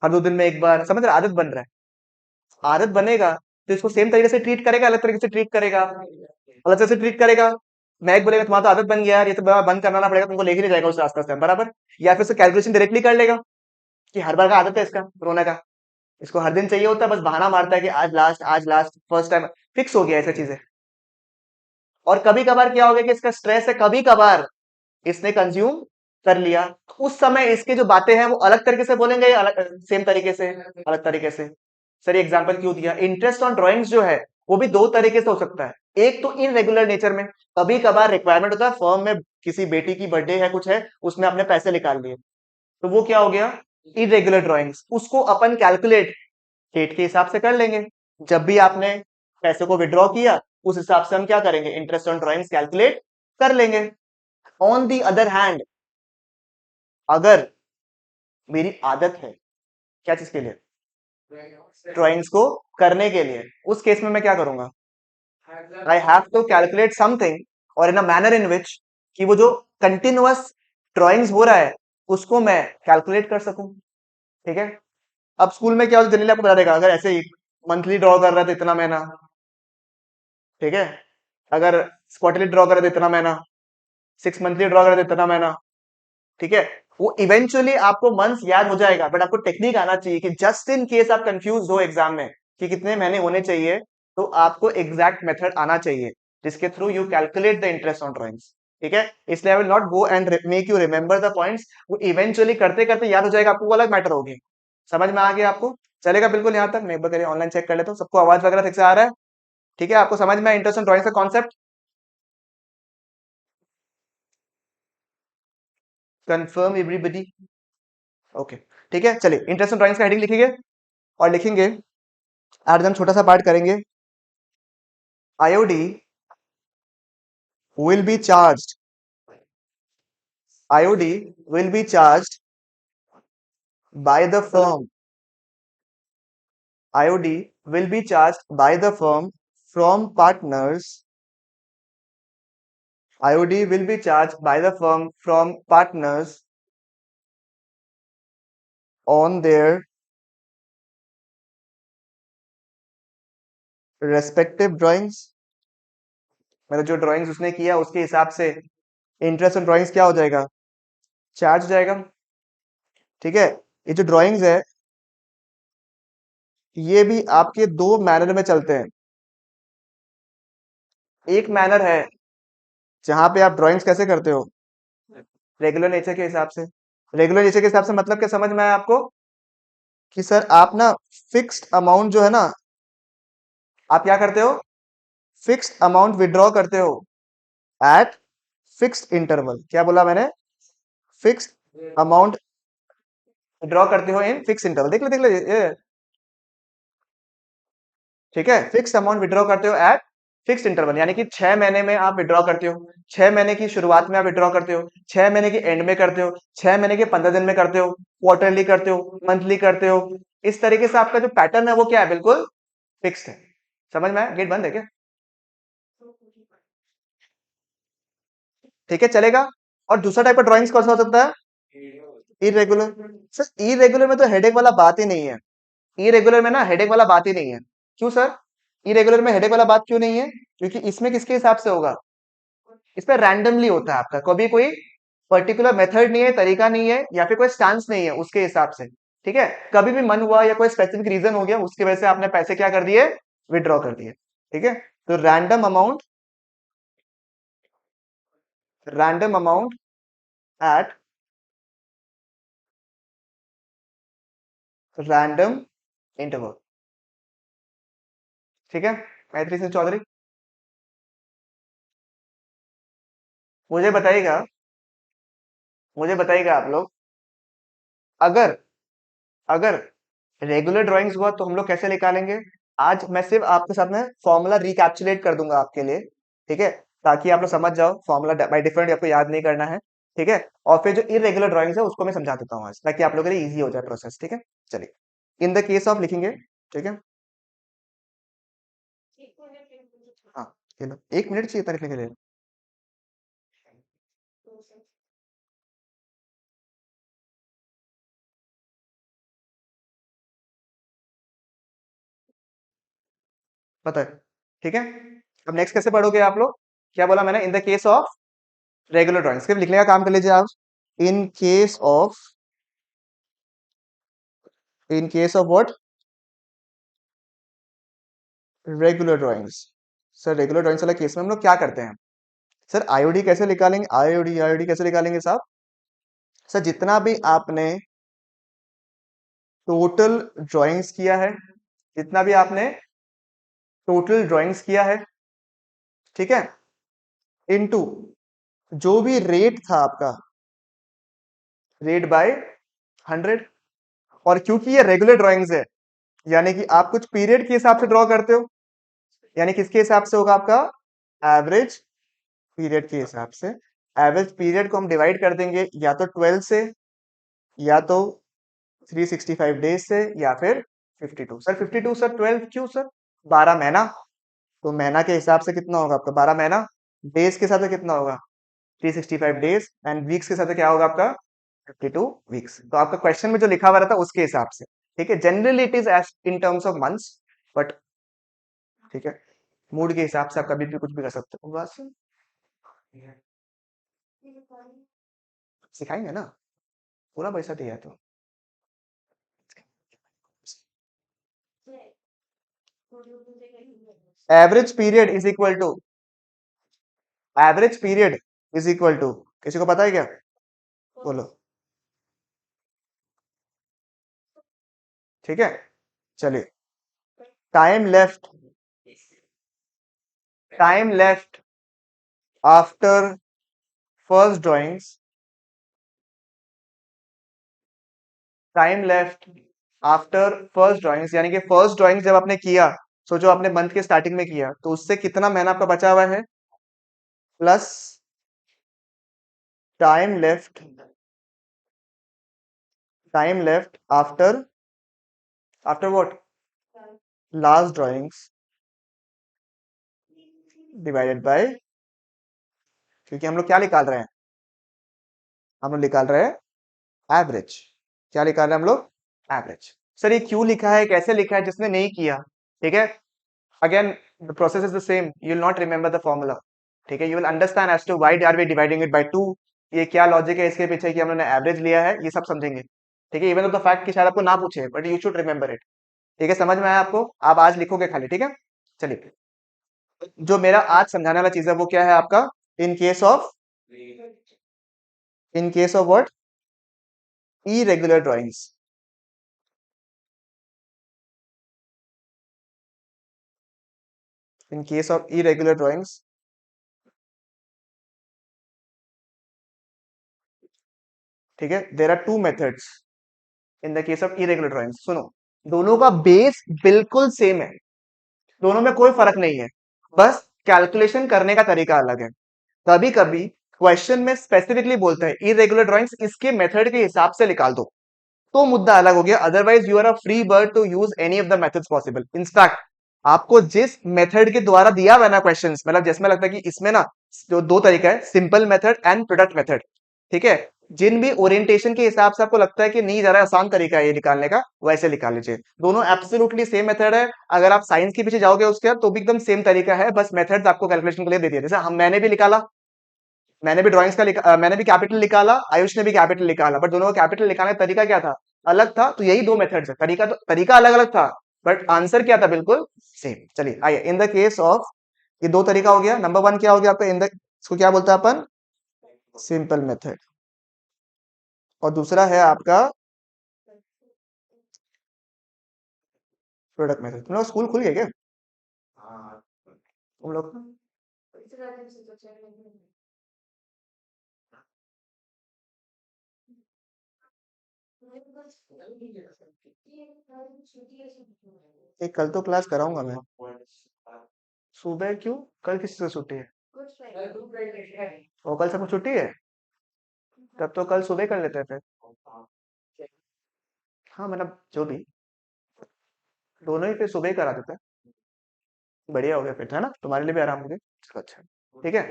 हर 2 दिन में एक बार, समझ रहे, आदत बन रहा है। आदत बनेगा तो इसको सेम तरीके से ट्रीट करेगा, अलग तरीके से ट्रीट करेगा, अलग तरह से ट्रीट करेगा। महक बोलेगा तुम्हारा तो आदत बन गया यार, ये तो बंद कराना पड़ेगा, तुमको लेके नहीं जाएगा उस रास्ते से, बराबर। या फिर उससे कैलकुलेशन डायरेक्टली कर लेगा कि हर बार का आदत है इसका रोने का, इसको हर दिन चाहिए होता है, बस बहाना मारता है कि आज लास्ट फर्स्ट टाइम, फिक्स हो गया ऐसा चीजें। और कभी कभार क्या हो गया कि इसका स्ट्रेस है, कभी कभार इसने कंज्यूम कर लिया, तो उस समय इसके जो बातें हैं वो अलग तरीके से बोलेंगे या अलग सेम तरीके से, अलग तरीके से। सर एग्जांपल क्यों दिया, इंटरेस्ट ऑन ड्राइंग्स जो है वो भी दो तरीके से हो सकता है। एक तो इनरेगुलर नेचर में, कभी कभार रिक्वायरमेंट होता है फर्म में, किसी बेटी की बर्थडे है, कुछ है, उसमें अपने पैसे निकाल लिए, तो वो क्या हो गया, इरेगुलर ड्राइंग्स। उसको अपन कैलकुलेट डेट के हिसाब से कर लेंगे, जब भी आपने पैसे को विड्रॉ किया उस हिसाब से हम क्या करेंगे, इंटरेस्ट ऑन ड्राइंग्स कैलकुलेट कर लेंगे। ऑन दी अदर हैंड, अगर मेरी आदत है क्या चीज के लिए, ड्राइंग्स को करने के लिए, उस केस में मैं क्या करूंगा, I have to calculate something, और इन अ मैनर इन विच, कि वो जो कंटिन्यूअस ड्राइंग्स हो रहा है उसको मैं कैलकुलेट कर सकूं। ठीक है, अब स्कूल में क्या होता है जनरली आपको बता देगा, अगर ऐसे ही मंथली ड्रॉ कर रहा है तो इतना महीना, ठीक है, अगर क्वार्टरली ड्रॉ कर रहा है तो इतना महीना, 6 मंथली ड्रॉ कर रहा है तो इतना महीना। ठीक है, वो इवेंचुअली आपको मंथ्स याद हो जाएगा, बट आपको टेक्निक आना चाहिए कि जस्ट इन केस आप कंफ्यूज हो एग्जाम में कि कितने महीने होने चाहिए, तो आपको एग्जैक्ट मेथड आना चाहिए जिसके through you calculate the interest on drawings. ठीक है, इसलिए I will not go and make you remember the points, वो इवेंचुअली करते करते याद हो जाएगा आपको, वो अलग मैटर होगी। समझ में आ गया आपको, चलेगा बिल्कुल यहाँ तक, मैं एक बार करिए ऑनलाइन चेक कर लेता हूँ सबको आवाज वगैरह ठीक से आ रहा है। ठीक है, आपको समझ में इंटरेस्ट ऑन ड्राइंग्स का कॉन्सेप्ट, कंफर्म एवरीबडी। ओके, ठीक है। चलिए इंटरेस्ट ड्राइंग्स का हेडिंग लिखेंगे और लिखेंगे, आज हम छोटा सा पार्ट करेंगे। IOD will be charged, IOD will be charged by the firm, IOD will be charged by the firm from partners. IOD will be charged by the firm from partners on their respective drawings. मतलब जो drawings उसने किया उसके हिसाब से interest on drawings क्या हो जाएगा, चार्ज हो जाएगा। ठीक है, ये जो ड्राइंग्स है ये भी आपके दो मैनर में चलते हैं। एक मैनर है जहां पे आप ड्राइंग्स कैसे करते हो, रेगुलर नेचर के हिसाब से। रेगुलर नेचर के हिसाब से मतलब क्या समझ में आया आपको, कि सर आप ना फिक्स्ड अमाउंट जो है ना, आप क्या करते हो, फिक्स्ड अमाउंट विड्रॉ करते हो एट फिक्स्ड इंटरवल। क्या बोला मैंने, फिक्स्ड अमाउंट विड्रॉ करते हो इन फिक्स इंटरवल। देख ले ये, ठीक है, फिक्स अमाउंट विड्रॉ करते हो एट फिक्स इंटरवल, यानी कि 6 महीने में आप विड्रॉ करते हो, 6 महीने की शुरुआत में आप विड्रॉ करते हो, 6 महीने के एंड में करते हो, 6 महीने के 15 दिन में करते हो, क्वार्टरली करते हो, मंथली करते हो। इस तरीके से आपका जो पैटर्न है वो क्या है, बिल्कुल फिक्स है। समझ में आया, गेट बंद है क्या, ठीक है चलेगा। और दूसरा टाइप का ड्राइंग्स कौन सा हो सकता है, इरेगुलर। सर इरेगुलर में तो हेडेक वाला बात ही नहीं है, इरेगुलर में ना हेडेक वाला बात ही नहीं है। क्यों सर, इरेगुलर में हेडेक वाला बात क्यों नहीं है, क्योंकि इसमें किसके हिसाब से होगा, इसमें रैंडमली होता है आपका, कभी कोई पर्टिकुलर मेथड नहीं है, तरीका नहीं है, या फिर कोई स्टांस नहीं है उसके हिसाब से। ठीक है, कभी भी मन हुआ या कोई स्पेसिफिक रीजन हो गया उसकी वजह से आपने पैसे क्या कर दिए, विड्रॉ कर दिए। ठीक है, तो random amount at random interval. ठीक है, मैत्री सिंह चौधरी, मुझे बताइएगा, मुझे बताइएगा आप लोग, अगर अगर रेगुलर ड्राइंग्स हुआ तो हम लोग कैसे निकालेंगे। आज मैं सिर्फ आपके साथ में फॉर्मूला रिकैप्चुलेट कर दूंगा आपके लिए, ठीक है, ताकि आप लोग समझ जाओ फॉर्मूला बाय डिफरेंट आपको याद नहीं करना है। ठीक है, और फिर जो इरेगुलर ड्राइंग्स है उसको मैं समझा देता हूँ आज, ताकि आप लोगों के लिए इजी हो जाए प्रोसेस। ठीक है, चलिए इन द केस ऑफ लिखेंगे। ठीक है, हाँ, ये लो 1 मिनट चाहिए था लिखने के लिए। पता है, ठीक है। अब नेक्स्ट कैसे पढ़ोगे आप लोग, क्या बोला मैंने, इन the case of regular drawing, सिर्फ लिखने का काम कर लीजिए आप। इन case of, in case of what, regular drawings. Sir regular drawings वाला केस में हम लोग क्या करते हैं, सर आईओडी कैसे निकालेंगे, आईओडी कैसे निकालेंगे साहब। सर जितना भी आपने टोटल ड्राइंग्स किया है, जितना भी आपने टोटल ड्राइंग्स किया है, ठीक है, इनटू जो भी रेट था आपका, रेट बाय 100। और क्योंकि ये रेगुलर ड्राइंग्स है, यानी कि आप कुछ पीरियड के हिसाब से ड्रॉ करते हो, यानी किसके हिसाब से होगा आपका, एवरेज पीरियड के हिसाब से। एवरेज पीरियड को हम डिवाइड कर देंगे या तो 12 से, या तो 365 डेज से, या फिर 52। सर 52 सर 12 क्यों सर, 12 महीना, तो महीना के हिसाब से कितना होगा आपका 12 महीना, डेज के हिसाब से कितना होगा 365 डेज, एंड वीक्स के हिसाब से क्या होगा आपका 52 वीक्स। तो आपका क्वेश्चन में जो लिखा हुआ रहता है उसके हिसाब से। ठीक है, generally it is as in terms of months, but ठीक है, मूड के हिसाब से आप कभी भी कुछ भी कर सकते हो। बस सिखाएंगे ना, पूरा पैसा दिया है तो। Average period is equal to, average period is equal to, किसी को पता है क्या, बोलो। ठीक है, चलिए, time left, time left after first drawings time left after first drawings, यानी कि फर्स्ट ड्राइंग जब आपने किया, सोचो आपने मंथ के स्टार्टिंग में किया, तो उससे कितना महीना आपका बचा हुआ है, plus time left after what, last drawings divided by, क्योंकि हम लोग क्या निकाल रहे हैं, हम लोग निकाल रहे हैं एवरेज। क्या निकाल रहे हैं हम लोग, एवरेज। सर ये क्यों लिखा है, कैसे लिखा है, जिसने नहीं किया, ठीक है, again the process is the same, you will not remember the formula, ठीक है, you will understand as to why are we dividing it by 2, ये क्या लॉजिक है इसके पीछे कि हम लोगों ने एवरेज लिया है, ये सब समझेंगे, ठीक है, इवन द फैक्ट कि शायद आपको ना पूछे, but you should remember it, ठीक है, समझ में आया आपको, आप आज लिखोगे खाली, ठीक है। चलिए, जो मेरा आज समझाने वाला चीज है वो क्या है आपका, in case of what, irregular drawings, in case of irregular drawings, ठीक है, there are two methods in the case of irregular drawings। सुनो, दोनों का बेस बिल्कुल सेम है, दोनों में कोई फर्क नहीं है, बस कैलकुलेशन करने का तरीका अलग है। कभी कभी क्वेश्चन में स्पेसिफिकली बोलता है इरेगुलर ड्राइंग्स इसके मेथड के हिसाब से निकाल दो, तो मुद्दा अलग हो गया, otherwise you are a free bird to use any of the methods possible. In fact आपको जिस मेथड के द्वारा दिया हुआ ना क्वेश्चन, मतलब जिसमें लगता है कि इसमें ना जो दो तरीका है, simple method and product method, ठीक है, जिन भी ओरिएंटेशन के हिसाब से आपको लगता है कि नहीं जरा आसान तरीका है ये निकालने का, वैसे निकाल लीजिए, दोनों एब्सोल्युटली सेम मेथड है। अगर आप साइंस के पीछे जाओगे उसके तो भी एकदम सेम तरीका है, बस मेथड्स आपको कैलकुलेशन के लिए दे दिया, जैसे हम मैंने भी निकाला, मैंने भी ड्राइंग्स का मैंने भी कैपिटल निकाला, आयुष ने भी कैपिटल निकाला, बट दोनों का कैपिटल निकालने का तरीका क्या था, अलग था, तो यही दो मेथड्स है, तरीका अलग अलग था, बट आंसर क्या था, बिल्कुल सेम। चलिए आइए, इन द केस ऑफ, ये दो तरीका हो गया, नंबर वन क्या हो गया आपका, इन द, इसको क्या बोलते हैं अपन, सिंपल मेथड, और दूसरा है आपका प्रोडक्ट मेथड। तुम लोग स्कूल खुल गए क्या, तुम लोग, इतना दिन से तो चल रही है। मैं तो बस ये छुट्टी है, एक कल तो क्लास कराऊंगा मैं, सुबह क्यों, कल किस से छुट्टी है, कुछ नहीं। और कल सबको छुट्टी है, तब तो कल सुबह कर लेते हैं फिर, हाँ मतलब जो भी, दोनों ही फिर सुबह ही करा देते हैं, बढ़िया हो गया फिर, है ना, तुम्हारे लिए भी आराम हो गया, चलो अच्छा, ठीक है।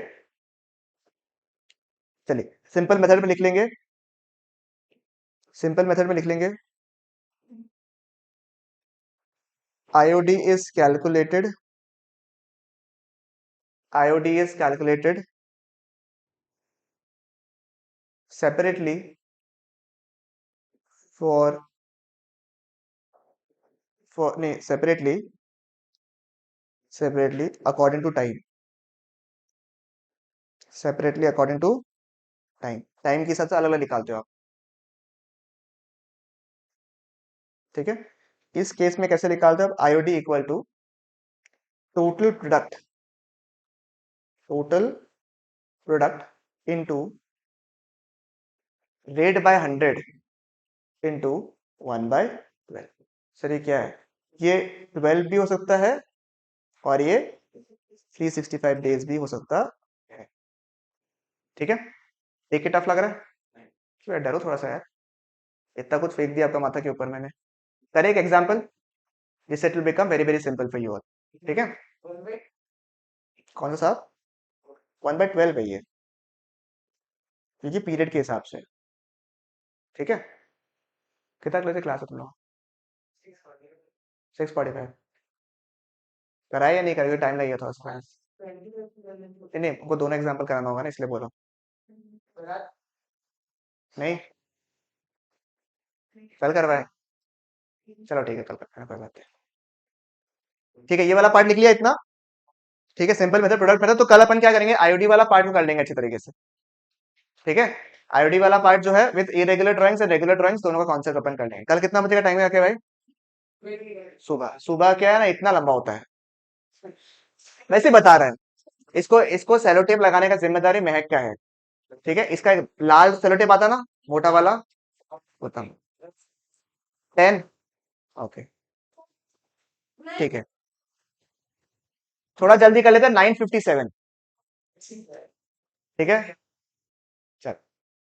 चलिए सिंपल मेथड में लिख लेंगे, सिंपल मेथड में लिख लेंगे, IOD is calculated, IOD is calculated separately for नहीं, separately according to time, separately according to time, time के हिसाब से अलग अलग निकालते हो आप, ठीक है। इस केस में कैसे निकालते हो आप, IOD equal to total product into rate by 100 into 1/12। Sir ये क्या है, ये 12 भी हो सकता है और ये 365 डेज भी हो सकता है, ठीक है। एक ही टफ लग रहा है, क्यों यार, डरो थोड़ा सा यार, इतना कुछ फेंक दिया आपका माथा के ऊपर मैंने, करे एक एग्जाम्पल जिससे it will become very very simple for you all, ठीक है। कौन सा साहब, 1/12 है ये, क्योंकि पीरियड के हिसाब से, ठीक है। कितना क्लास क्लास है तुम लोग, 6:45, कराए या नहीं कराए, टाइम लगेगा थोड़ा सा, नहीं नहीं, हमको दोनों एग्जाम्पल कराना होगा ना, इसलिए बोलो, नहीं कल करवाए, चलो ठीक है कल करवाए, कोई बात नहीं, ठीक है, ये वाला पार्ट लिख लिया इतना, ठीक है, सिंपल मेथड प्रोडक्ट मेथड, तो कल अपन क्या करेंगे, IOD वाला पार्ट में कर लेंगे अच्छी तरीके से, ठीक है। IOD वाला पार्ट जो है with irregular drawings and regular drawings दोनों का कॉन्सेप्ट अपन कर लेंगे कल। कितना बजे का टाइम है क्या भाई, सुबह, सुबह क्या है ना, इतना लंबा होता है, वैसे बता रहे हैं, इसको इसको सेलो टेप लगाने का जिम्मेदारी महक का है, ठीक है। इसका एक लाल सेलो टेप आता ना, मोटा वाला, बताओ, 10। ओके ठीक है, थोड़ा जल्दी कर लेते हैं। 957। ठीक है,